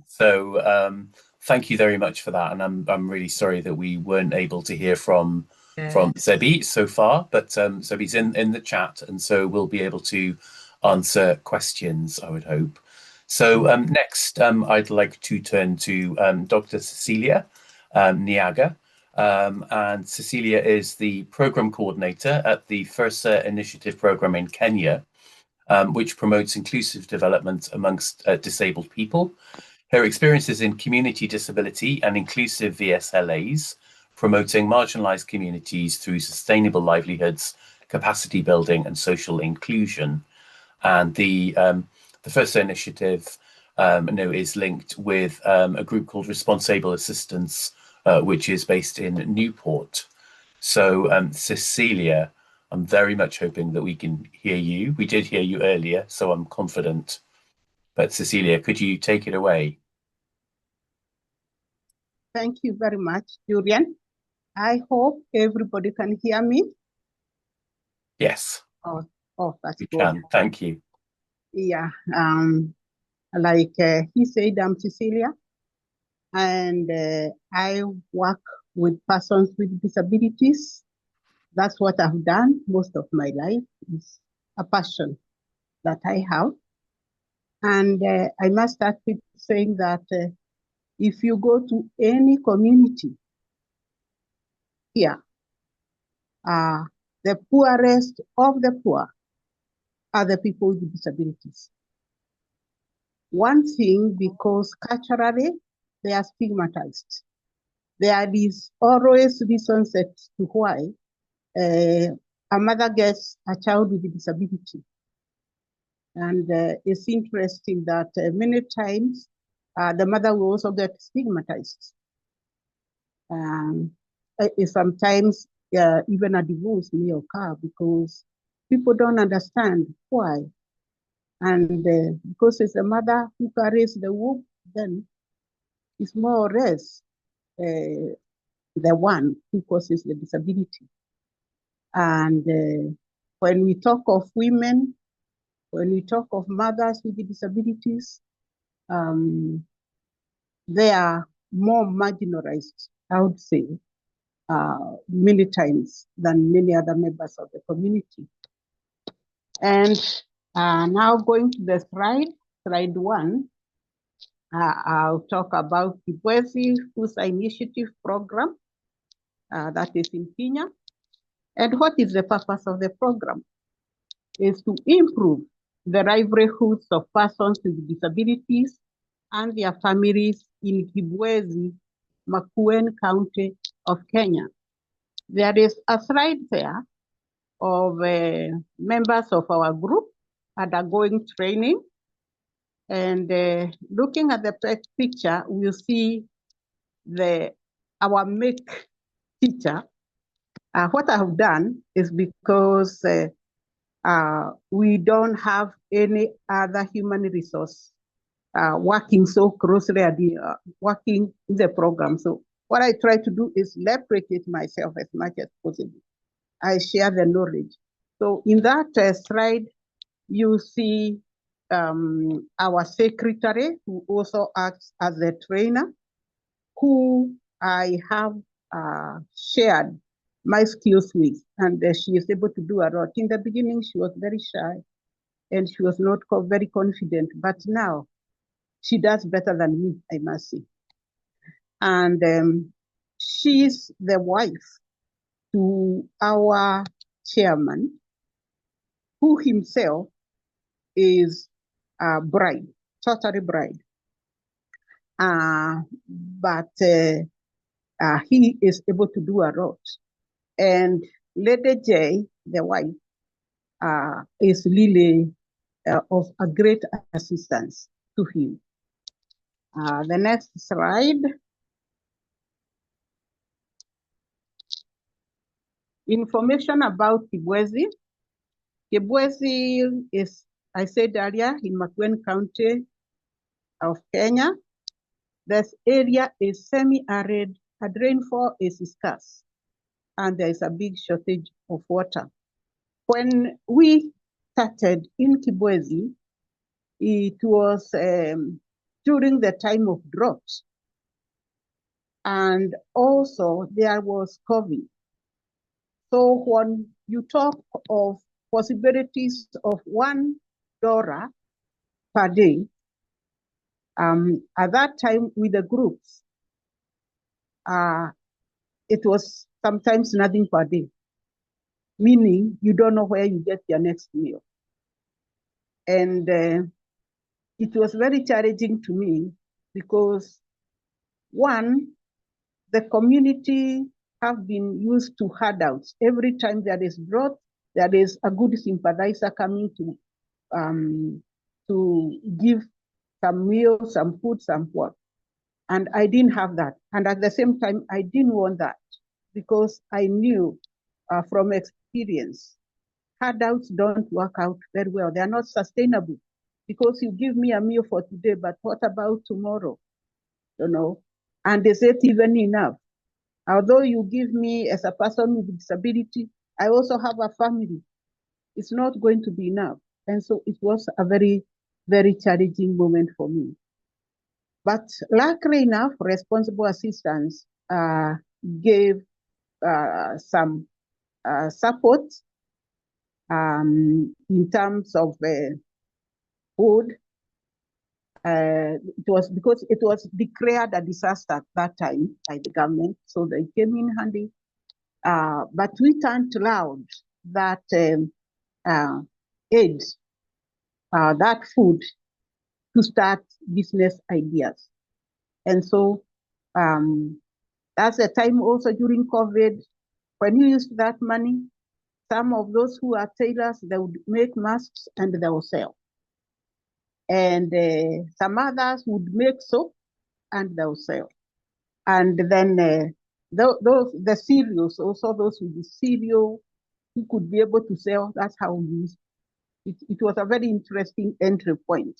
So thank you very much for that. And I'm really sorry that we weren't able to hear from Zebi so far, but Zebi's in the chat, and so we'll be able to answer questions, I would hope. So next, I'd like to turn to Dr. Cecilia Nyaga. And Cecilia is the program coordinator at the FIRSA initiative program in Kenya, which promotes inclusive development amongst disabled people. Her experiences in community disability and inclusive VSLAs, promoting marginalised communities through sustainable livelihoods, capacity building and social inclusion. And the FIRSA initiative is linked with a group called Responsible Assistance, which is based in Newport. So Cecilia, I'm very much hoping that we can hear you. We did hear you earlier, so I'm confident. But Cecilia, could you take it away? Thank you very much, Julian. I hope everybody can hear me. Yes. Oh, that's we good. Can. Thank you. Yeah. Like he said, I'm Cecilia, and I work with persons with disabilities. That's what I've done most of my life. It's a passion that I have. And I must start with saying that if you go to any community here, the poorest of the poor are the people with disabilities. One thing, because culturally they are stigmatized. There is always reasons as to why a mother gets a child with a disability. And it's interesting that many times the mother will also get stigmatized. Sometimes even a divorce may occur because people don't understand why. And because it's a mother who carries the womb, then it's more or less the one who causes the disability. And when we talk of women, when we talk of mothers with disabilities, they are more marginalized, I would say, many times than many other members of the community. And now going to the slide 1, I'll talk about the Byd-eang Initiative program that is in Kenya. And what is the purpose of the program? Is to improve the livelihoods of persons with disabilities and their families in Kibwezi, Makueni County of Kenya. There is a slide there of members of our group undergoing training. And looking at the picture, we'll see our make teacher. What I have done is because we don't have any other human resource working so closely at working in the program. So what I try to do is replicate myself as much as possible. I share the knowledge. So in that slide, you see our secretary, who also acts as a trainer, who I have shared my skills with, and she is able to do a lot. In the beginning, she was very shy, and she was not very confident, but now she does better than me, I must say. And she's the wife to our chairman, who himself is a bride, totally bride. But he is able to do a lot. And Lady J, the wife, is really of a great assistance to him. The next slide. Information about Kibwezi. Kibwezi is, I said earlier, in Makueni County of Kenya. This area is semi-arid, and rainfall is scarce, and there is a big shortage of water. When we started in Kibwezi, it was during the time of drought, and also there was COVID. So when you talk of possibilities of $1 per day, at that time with the groups, it was sometimes nothing per day, meaning you don't know where you get your next meal. And it was very challenging to me because, one, the community have been used to handouts. Every time there is drought, there is a good sympathizer coming to give some meals, some food, some what. And I didn't have that. And at the same time, I didn't want that because I knew from experience, handouts don't work out very well. They're not sustainable because you give me a meal for today, but what about tomorrow? You know, and is it even enough? Although you give me as a person with disability, I also have a family. It's not going to be enough. And so it was a very, very challenging moment for me. But luckily enough, responsible assistance gave some support in terms of food. It was because it was declared a disaster at that time by the government, so they came in handy. But we turned loud that aid, that food, to start business ideas. And so that's the time also during COVID, when you used that money, some of those who are tailors, they would make masks and they will sell. And some others would make soap and they'll sell. And then the cereals, also those with the cereal who could be able to sell, that's how we used it. It was a very interesting entry point.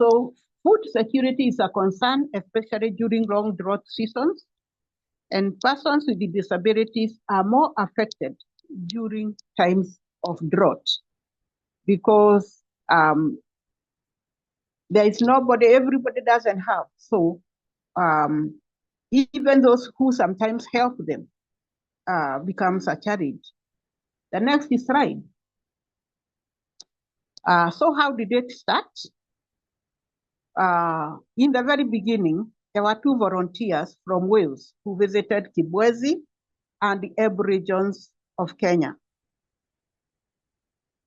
So food security is a concern, especially during long drought seasons. And persons with disabilities are more affected during times of drought because there is nobody, everybody doesn't have. So even those who sometimes help them becomes a challenge. The next slide. So how did it start? In the very beginning, there were 2 volunteers from Wales who visited Kibwezi and the Embu regions of Kenya.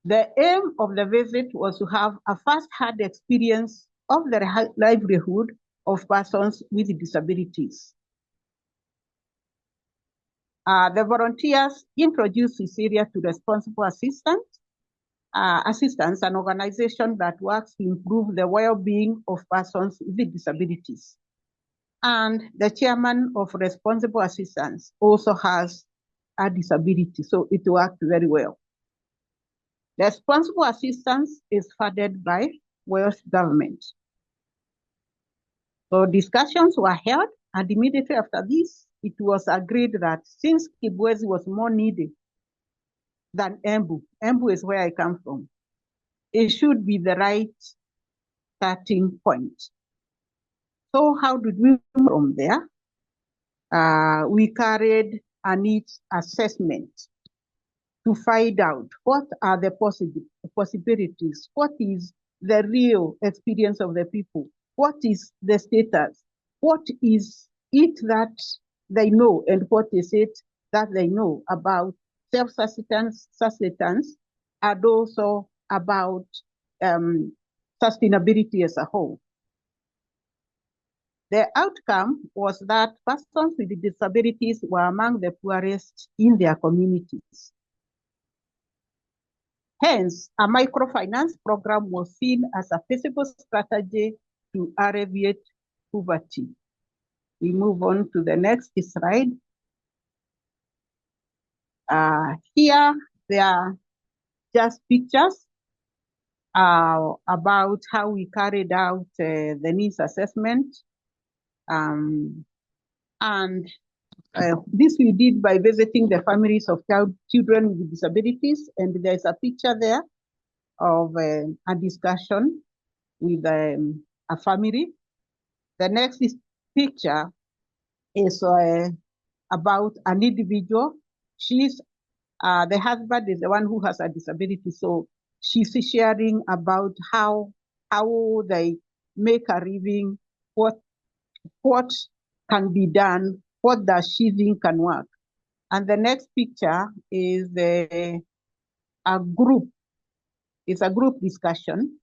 The aim of the visit was to have a first-hand experience of the livelihood of persons with disabilities. The volunteers introduced this area to Responsible Assistance, an organization that works to improve the well-being of persons with disabilities. And the chairman of Responsible Assistance also has a disability, so it worked very well. Responsible Assistance is funded by Welsh government. So discussions were held, and immediately after this, it was agreed that since Kibwezi was more needed than Embu is where I come from, it should be the right starting point. So how did we move from there? We carried a needs assessment to find out what are the possibilities, what is the real experience of the people, what is the status, what is it that they know, and what is it that they know about self-sustenance, and also about sustainability as a whole. The outcome was that persons with disabilities were among the poorest in their communities. Hence, a microfinance program was seen as a feasible strategy to alleviate poverty. We move on to the next slide. Here, there are just pictures about how we carried out the needs assessment. This we did by visiting the families of children with disabilities, and there's a picture there of a discussion with a family. The next picture is about an individual. She's the husband is the one who has a disability, so she's sharing about how they make a living, what can be done, what does she think can work. And the next picture is a group discussion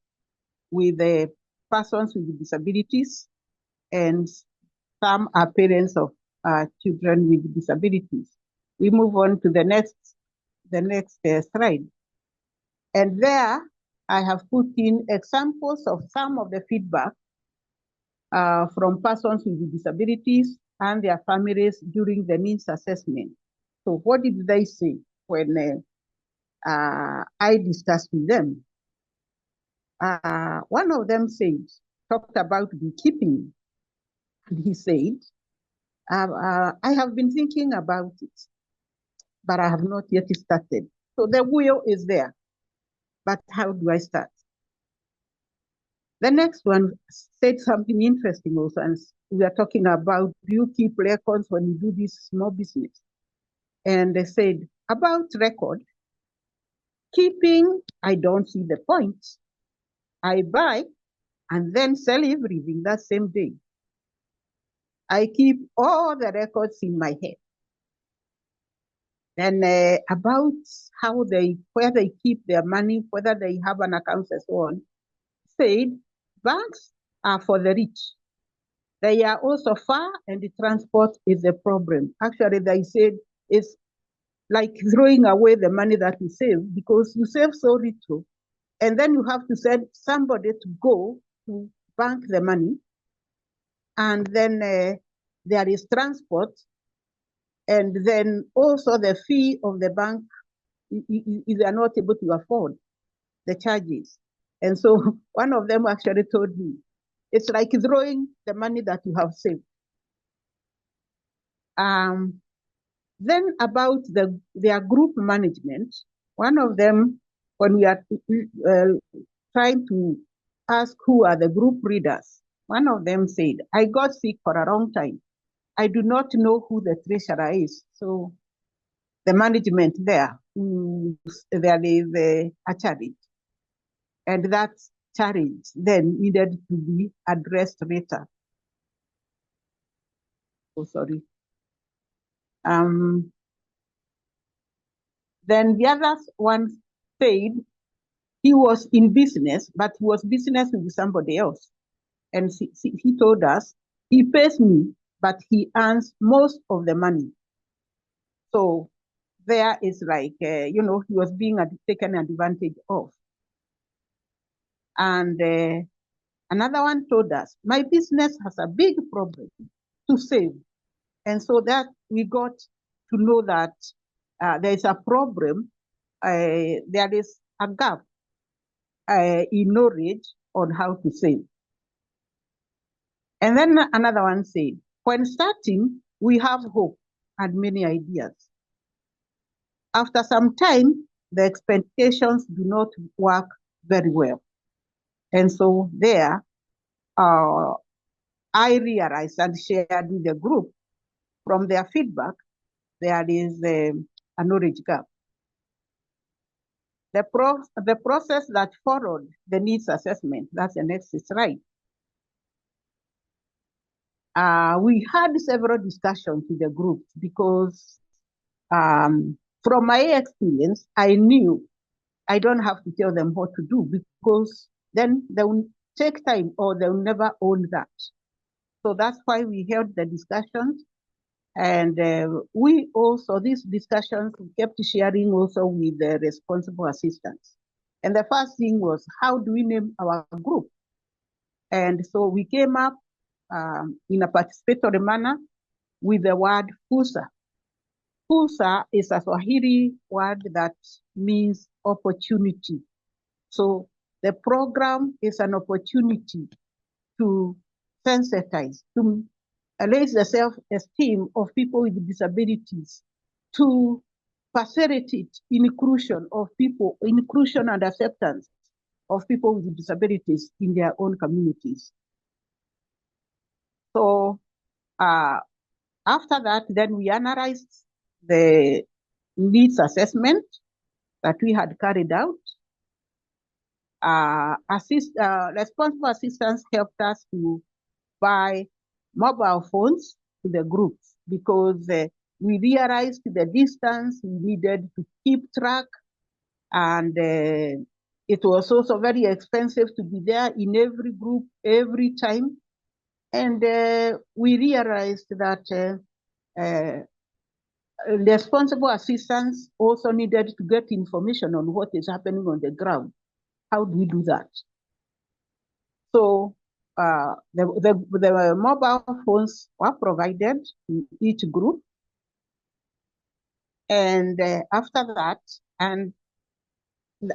with the persons with disabilities, and some are parents of children with disabilities. We move on to the next slide. And there I have put in examples of some of the feedback from persons with disabilities and their families during the needs assessment. So what did they say when I discussed with them? One of them talked about beekeeping. And he said, I have been thinking about it, but I have not yet started. So the will is there, but how do I start? The next one said something interesting also, and we are talking about, do you keep records when you do this small business? And they said, about record keeping, I don't see the point. I buy and then sell everything that same day. I keep all the records in my head. Then about where they keep their money, whether they have an account and so on, said banks are for the rich. They are also far, and the transport is a problem. Actually, they said it's like throwing away the money that you save, because you save so little, and then you have to send somebody to go to bank the money, and then there is transport, and then also the fee of the bank, they are not able to afford the charges. And so one of them actually told me, it's like throwing the money that you have saved. Then about their group management, one of them, when we are trying to asked who are the group leaders. One of them said, I got sick for a long time. I do not know who the treasurer is. So the management there is a challenge. And that challenge then needed to be addressed later. Oh, sorry. Then the other one said he was in business, but he was business with somebody else. And he told us, he pays me, but he earns most of the money. So there is like, he was being taken advantage of. And another one told us, my business has a big problem to save. And so that we got to know that there is a problem, there is a gap in knowledge on how to save. And then another one said, when starting, we have hope and many ideas. After some time, the expectations do not work very well. And so there, I realized and shared with the group from their feedback, there is a knowledge gap. The process that followed the needs assessment, that's the next slide. We had several discussions with the group because from my experience, I knew I don't have to tell them what to do because then they will take time or they will never own that. So that's why we held the discussions. And we also, these discussions, we kept sharing also with the responsible assistants. And the first thing was, how do we name our group? And so we came up in a participatory manner with the word fursa. Fursa is a Swahili word that means opportunity. So the program is an opportunity to sensitize, to raise the self-esteem of people with disabilities, to facilitate inclusion of people, inclusion and acceptance of people with disabilities in their own communities. So after that, then we analyzed the needs assessment that we had carried out. Responsible assistance helped us to buy mobile phones to the groups because we realized the distance we needed to keep track, and it was also very expensive to be there in every group every time. And we realized that responsible assistance also needed to get information on what is happening on the ground. How do we do that? So the mobile phones were provided to each group. And after that, and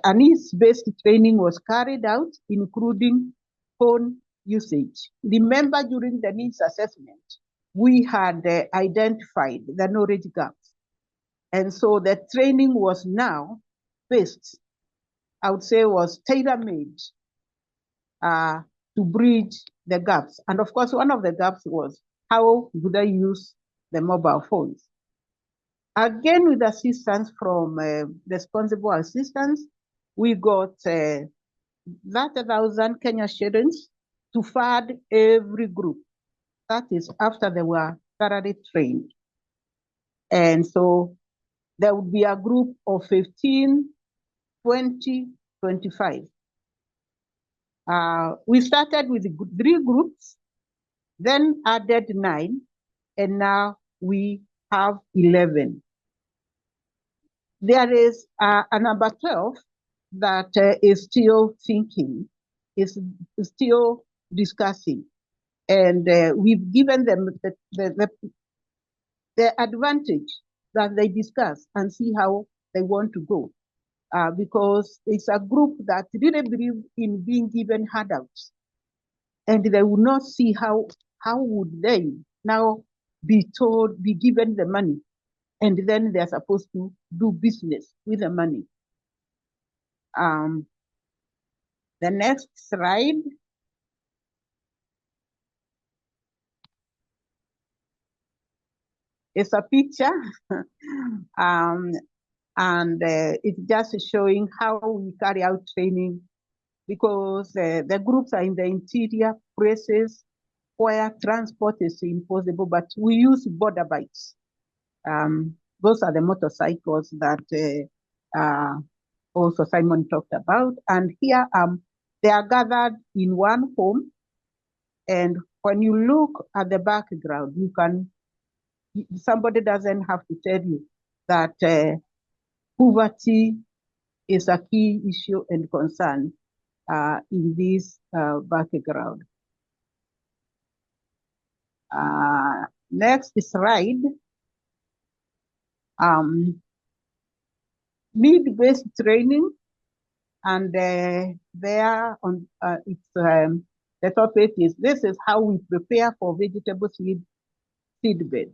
a needs-based training was carried out, including phone usage. Remember, during the needs assessment, we had identified the knowledge gaps. And so the training was now based, I would say, was tailor-made to bridge the gaps. And of course, one of the gaps was how do they use the mobile phones? Again, with assistance from responsible assistance, we got 30,000 Kenya shillings to fund every group. That is after they were thoroughly trained. And so there would be a group of 15, 20, 25. We started with 3 groups, then added 9, and now we have 11. There is a number 12 that is still thinking, is still discussing. And we've given them the advantage that they discuss and see how they want to go. Because it's a group that really believe in being given handouts. And they will not see how would they now be given the money, and then they're supposed to do business with the money. The next slide. It's a picture, and it's just showing how we carry out training, because the groups are in the interior places where transport is impossible, but we use border bikes. Those are the motorcycles that also Simon talked about. And here they are gathered in one home. And when you look at the background, somebody doesn't have to tell you that poverty is a key issue and concern in this background. Next slide. Need-based training, and there on it's the topic is, this is how we prepare for vegetable seed bed.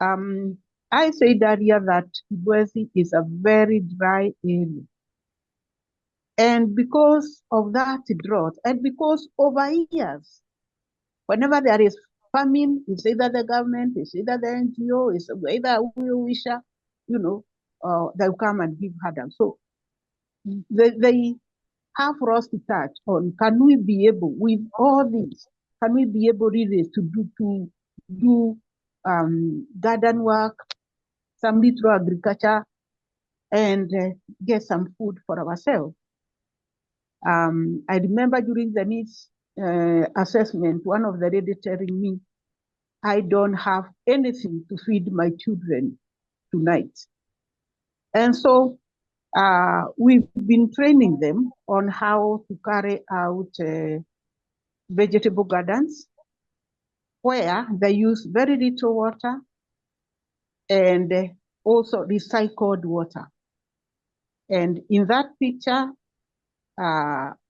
I said earlier that Kibwezi is a very dry area, and because of that drought, and because over years, whenever there is famine, it's either the government, it's either the NGO, it's either a wisher, you know, they'll come and give handouts. So they have for us to touch on, can we be able, with all this, can we be able really to do garden work, some little agriculture, and get some food for ourselves. I remember during the needs assessment, one of the ladies telling me, I don't have anything to feed my children tonight. And so we've been training them on how to carry out vegetable gardens, where they use very little water and also recycled water. And in that picture,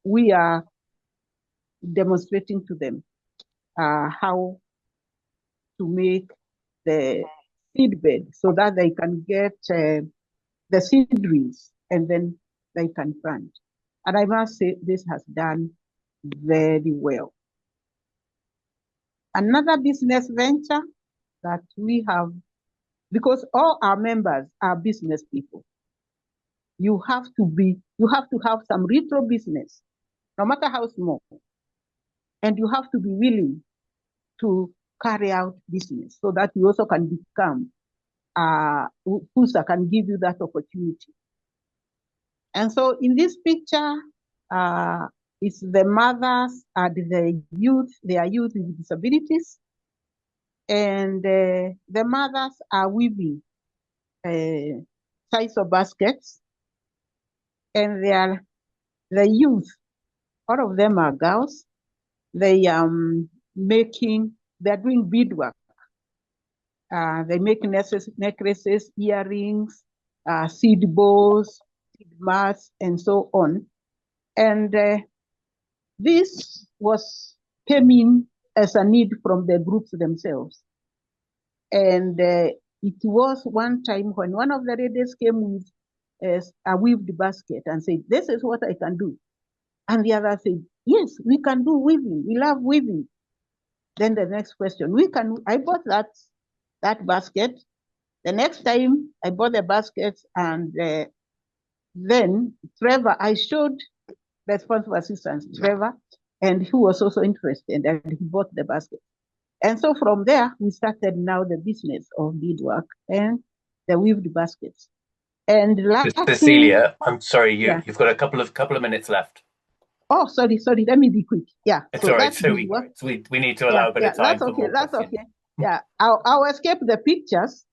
we are demonstrating to them how to make the seed bed so that they can get the seedlings and then they can plant. And I must say, this has done very well. Another business venture that we have, because all our members are business people, you have to have some retro business, no matter how small, and you have to be willing to carry out business so that you also can become PUSA can give you that opportunity. And so in this picture, it's the mothers and the youth, they are youth with disabilities, and the mothers are weaving size of baskets, and they are the youth, all of them are girls. They are they're doing beadwork. They make necklaces, earrings, seed bowls, seed mats, and so on. And this came in as a need from the groups themselves. And it was one time when one of the ladies came with a weaved basket and said, this is what I can do. And the other said, yes, we can do weaving. We love weaving. Then the next question, I bought that basket. The next time I bought the basket, and then Trevor, I showed the responsible assistant, Trevor, and he was also interested, and he bought the basket. And so from there, we started now the business of beadwork and the weaved baskets. And Cecilia, I'm sorry, you've got a couple of minutes left. Oh, sorry. Let me be quick. Yeah. It's all right. So we need to allow a bit of time. That's okay. That's okay. Yeah. I'll escape the pictures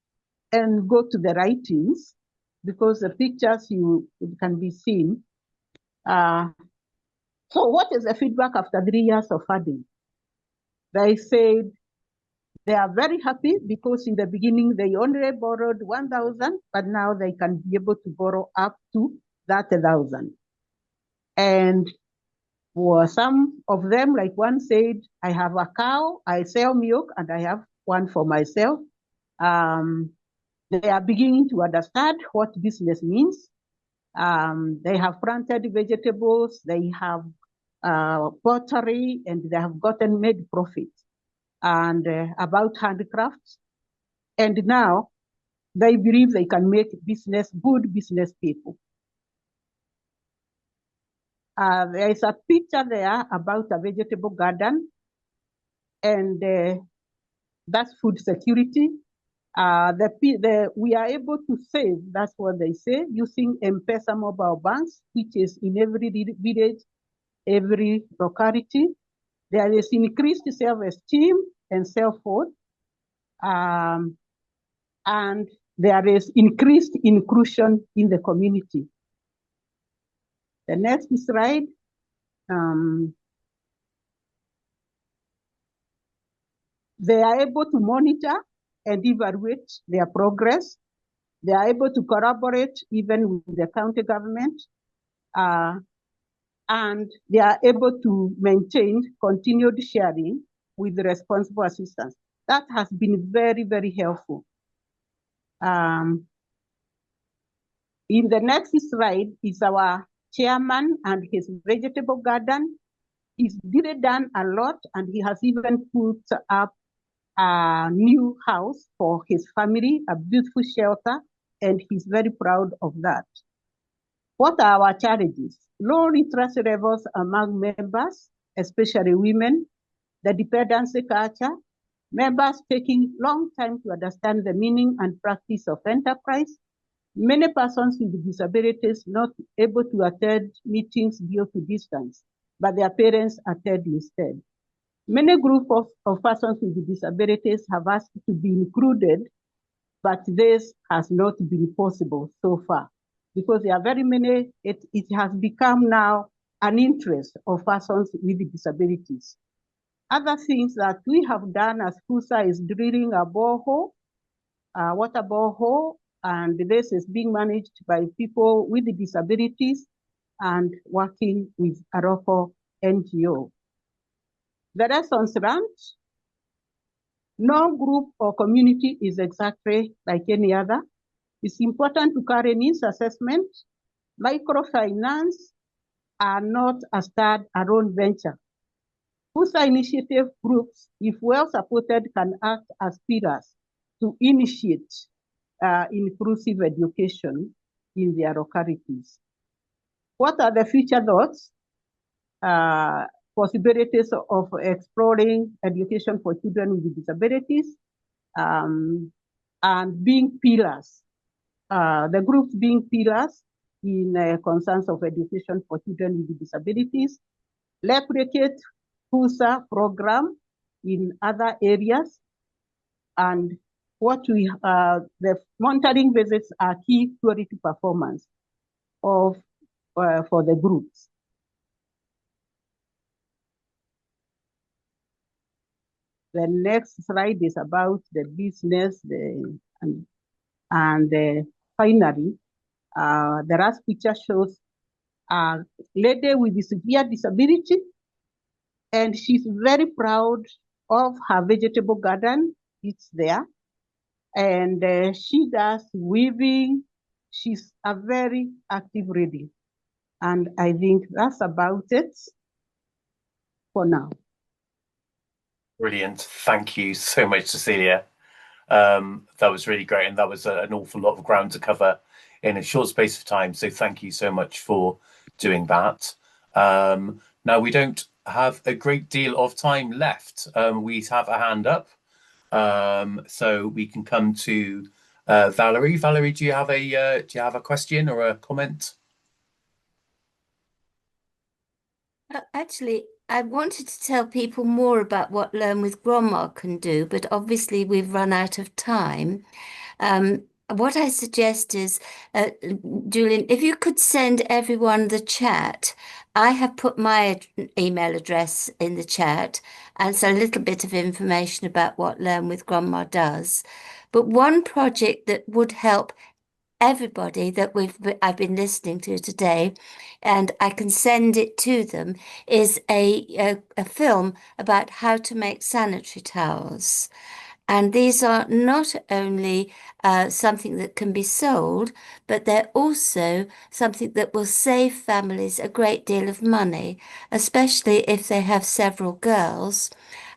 and go to the writings, because the pictures it can be seen. So what is the feedback after 3 years of funding? They said they are very happy because in the beginning they only borrowed 1,000, but now they can be able to borrow up to that 1,000. And for some of them, like one said, I have a cow, I sell milk, and I have one for myself. They are beginning to understand what business means. They have planted vegetables, they have pottery, and they have gotten made profit. And about handicrafts. And now they believe they can make good business people. There is a picture there about a vegetable garden, and that's food security. We are able to save, that's what they say, using M-Pesa mobile banks, which is in every village, every locality. There is increased self-esteem and self-worth, and there is increased inclusion in the community. The next slide. They are able to monitor and evaluate their progress. They are able to collaborate even with the county government, and they are able to maintain continued sharing with responsible assistance. That has been very, very helpful. In the next slide is our chairman and his vegetable garden. He's really done a lot, and he has even put up a new house for his family, a beautiful shelter, and he's very proud of that. What are our challenges? Low literacy levels among members, especially women, the dependency culture, members taking long time to understand the meaning and practice of enterprise, many persons with disabilities not able to attend meetings due to distance, but their parents attend instead. Many groups of persons with disabilities have asked to be included, but this has not been possible so far because there are very many, it has become now an interest of persons with disabilities. Other things that we have done as FUSA is drilling a borehole, water borehole, and this is being managed by people with disabilities and working with a local NGO. The lessons learned: no group or community is exactly like any other. It's important to carry needs assessment. Microfinance are not a stand-alone venture. FUSA initiative groups, if well supported, can act as pillars to initiate inclusive education in their localities. What are the future thoughts? Possibilities of exploring education for children with disabilities, and being pillars. The groups being pillars in concerns of education for children with disabilities, replicate FUSA program in other areas, and the monitoring visits are key quality performance for the groups. The next slide is about the business, finally, the last picture shows a lady with a severe disability, and she's very proud of her vegetable garden. It's there, and she does weaving. She's a very active lady, and I think that's about it for now. Brilliant. Thank you so much, Cecilia. That was really great, and that was an awful lot of ground to cover in a short space of time. So thank you so much for doing that. Now, we don't have a great deal of time left. We have a hand up, so we can come to Valerie. Valerie, do you have a question or a comment? Actually, I wanted to tell people more about what Learn with Grandma can do, but obviously we've run out of time. What I suggest is, Julian, if you could send everyone the chat. I have put my email address in the chat, and so a little bit of information about what Learn with Grandma does. But one project that would help everybody that I've been listening to today, and I can send it to them, is a film about how to make sanitary towels. And these are not only something that can be sold, but they're also something that will save families a great deal of money, especially if they have several girls.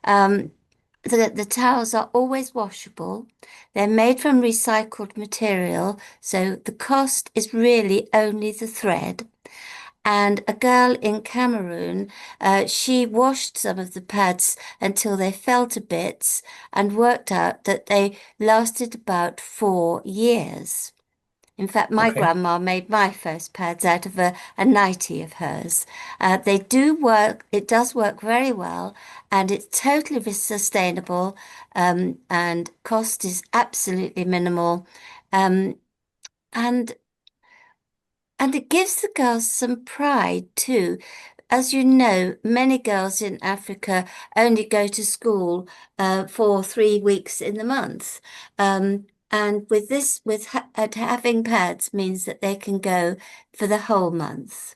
The towels are always washable. They're made from recycled material, so the cost is really only the thread. And a girl in Cameroon, she washed some of the pads until they fell to bits and worked out that they lasted about 4 years. In fact, my grandma made my first pads out of a nightie of hers. They do work, it does work very well, and it's totally sustainable, and cost is absolutely minimal. And it gives the girls some pride too. As you know, many girls in Africa only go to school for 3 weeks in the month. And with this, having pads means that they can go for the whole month.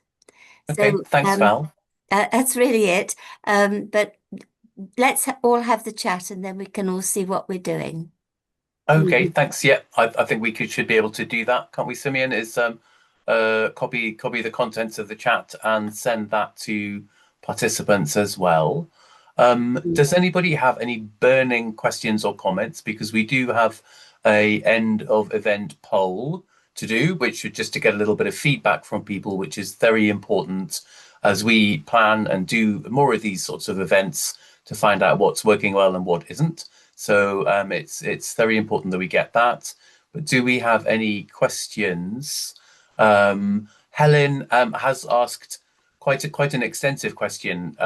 Okay, So thanks, Val. that's really it. But let's all have the chat and then we can all see what we're doing. Okay, thanks. Yeah, I think we should be able to do that, can't we, Simeon? Is copy the contents of the chat and send that to participants as well. Does anybody have any burning questions or comments? Because we do have a end of event poll to do, which should just to get a little bit of feedback from people, which is very important as we plan and do more of these sorts of events to find out what's working well and what isn't. So it's very important that we get that. But do we have any questions? Helen has asked quite an extensive question.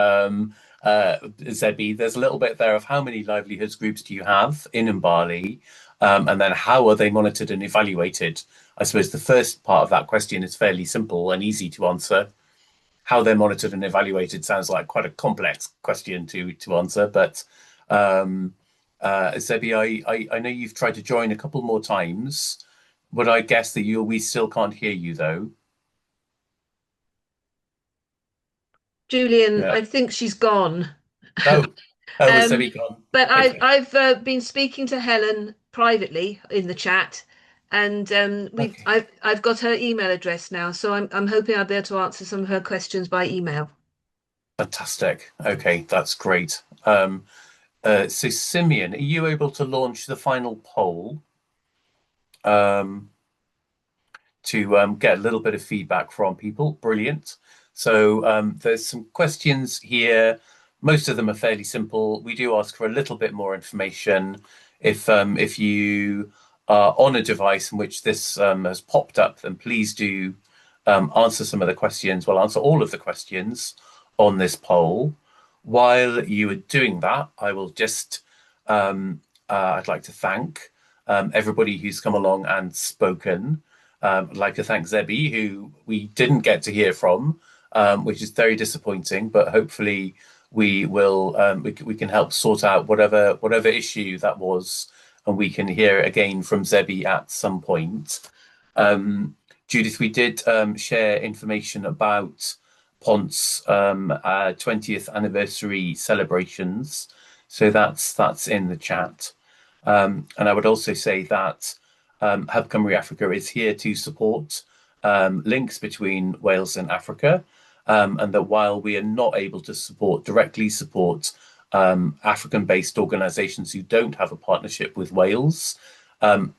Zebi, there's a little bit there of how many livelihoods groups do you have in Mbali, and then how are they monitored and evaluated? I suppose the first part of that question is fairly simple and easy to answer. How they're monitored and evaluated sounds like quite a complex question to answer, but Zebi, I know you've tried to join a couple more times. Would I guess that we still can't hear you though? Julian, Yeah. I think she's gone. Is Zebi gone? But Okay. I've been speaking to Helen privately in the chat, and I've got her email address now, so I'm hoping I'll be able to answer some of her questions by email. Fantastic. Okay, that's great. So Simeon, are you able to launch the final poll to get a little bit of feedback from people? Brilliant. So there's some questions here. Most of them are fairly simple. We do ask for a little bit more information. If you are on a device in which this has popped up, then please do answer some of the questions. We'll answer all of the questions on this poll. While you are doing that, I will just, I'd like to thank everybody who's come along and spoken. I'd like to thank Zebi, who we didn't get to hear from, which is very disappointing, but hopefully we will, we can help sort out whatever issue that was, and we can hear again from Zebi at some point. Judith, we did share information about Pont's 20th anniversary celebrations, so that's in the chat. And I would also say that Hub Cymru Africa is here to support links between Wales and Africa, and that while we are not able to directly support African-based organisations who don't have a partnership with Wales,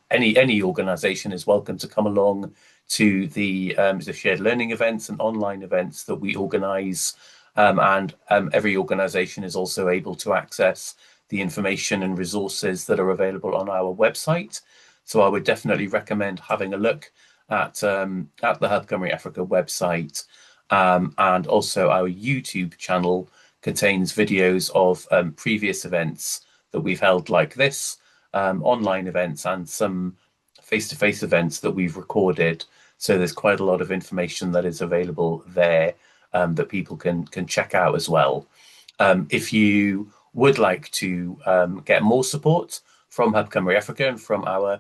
any organisation is welcome to come along to the shared learning events and online events that we organise, and every organisation is also able to access the information and resources that are available on our website. So I would definitely recommend having a look at the Hub Cymru Africa website, and also our YouTube channel contains videos of previous events that we've held like this, online events and some face-to-face events that we've recorded. So there's quite a lot of information that is available there that people can check out as well. If you would like to get more support from Hub Cymru Africa and from our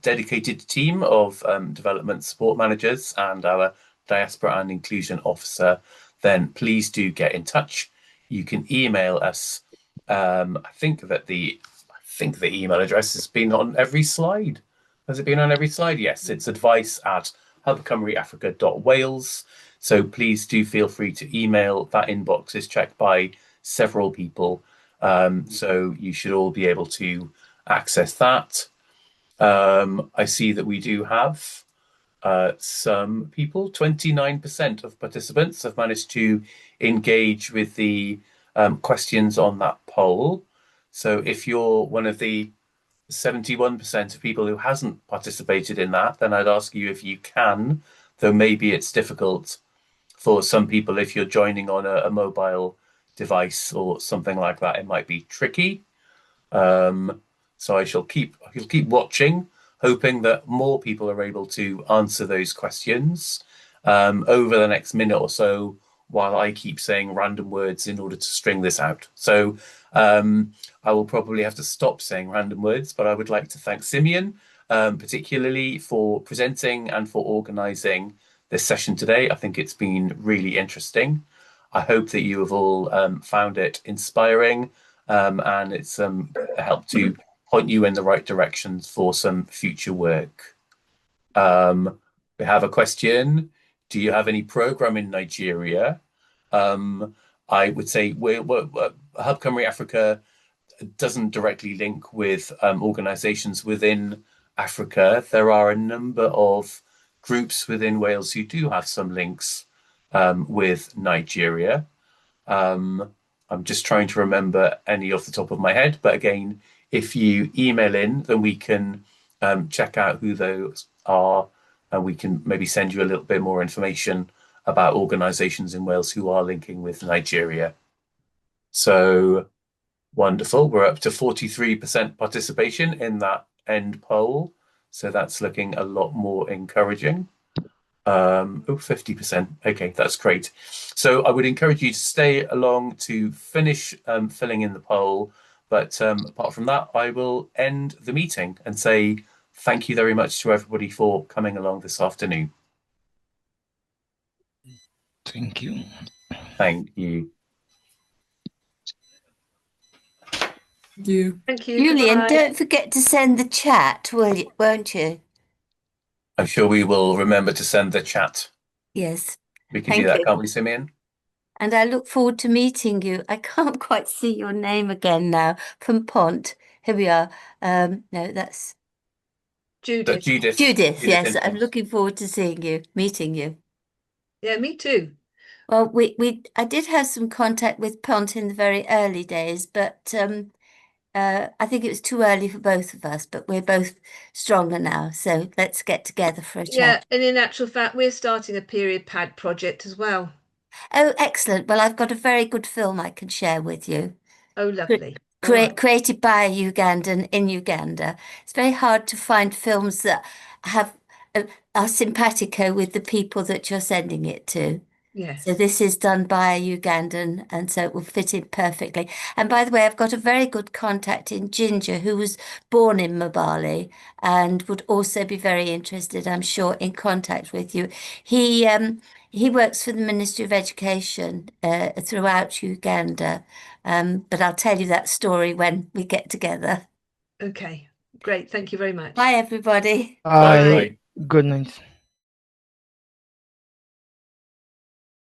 dedicated team of development support managers and our diaspora and inclusion officer, then please do get in touch. You can email us. I think think the email address has been on every slide. Has it been on every slide? Yes, it's advice@hubcymruafrica.wales. So please do feel free to email. That inbox is checked by several people. So you should all be able to access that. I see that we do have some people, 29% of participants have managed to engage with the questions on that poll. So if you're one of the 71% of people who hasn't participated in that, then I'd ask you if you can, though maybe it's difficult for some people if you're joining on a mobile device or something like that, it might be tricky. So I shall keep watching, hoping that more people are able to answer those questions over the next minute or so, while I keep saying random words in order to string this out. So I will probably have to stop saying random words, but I would like to thank Simeon, particularly for presenting and for organising this session today. I think it's been really interesting. I hope that you have all found it inspiring and it's helped to point you in the right directions for some future work. We have a question. Do you have any program in Nigeria? I would say Hub Cymru Africa doesn't directly link with organisations within Africa. There are a number of groups within Wales who do have some links with Nigeria. I'm just trying to remember any off the top of my head, but again, if you email in, then we can check out who those are, and we can maybe send you a little bit more information about organisations in Wales who are linking with Nigeria. So wonderful. We're up to 43% participation in that end poll. So that's looking a lot more encouraging. 50%. Okay, that's great. So I would encourage you to stay along to finish filling in the poll. But apart from that, I will end the meeting and say thank you very much to everybody for coming along this afternoon. Thank you. Thank you. Thank you. Julian, Goodbye. don't forget to send the chat, won't you? I'm sure we will remember to send the chat. Yes. We can Thank do that, you. can't we, Simeon? And I look forward to meeting you. I can't quite see your name again now. From Pont. Here we are. No, that's Judith. Judith, yes. I'm Hinton. looking forward to seeing you, meeting you. Yeah, me too. Well, I did have some contact with Pont in the very early days, but I think it was too early for both of us, but we're both stronger now. So let's get together for a chat. Yeah, and in actual fact, we're starting a period pad project as well. Oh, excellent. Well, I've got a very good film I can share with you. Oh, lovely. All right. Created by a Ugandan in Uganda. It's very hard to find films that are simpatico with the people that you're sending it to. Yes. So this is done by a Ugandan, and so it will fit in perfectly. And by the way, I've got a very good contact in Ginger, who was born in Mbale and would also be very interested, I'm sure, in contact with you. He works for the Ministry of Education throughout Uganda, but I'll tell you that story when we get together. Okay, great. Thank you very much. Bye, everybody. Bye. Good night.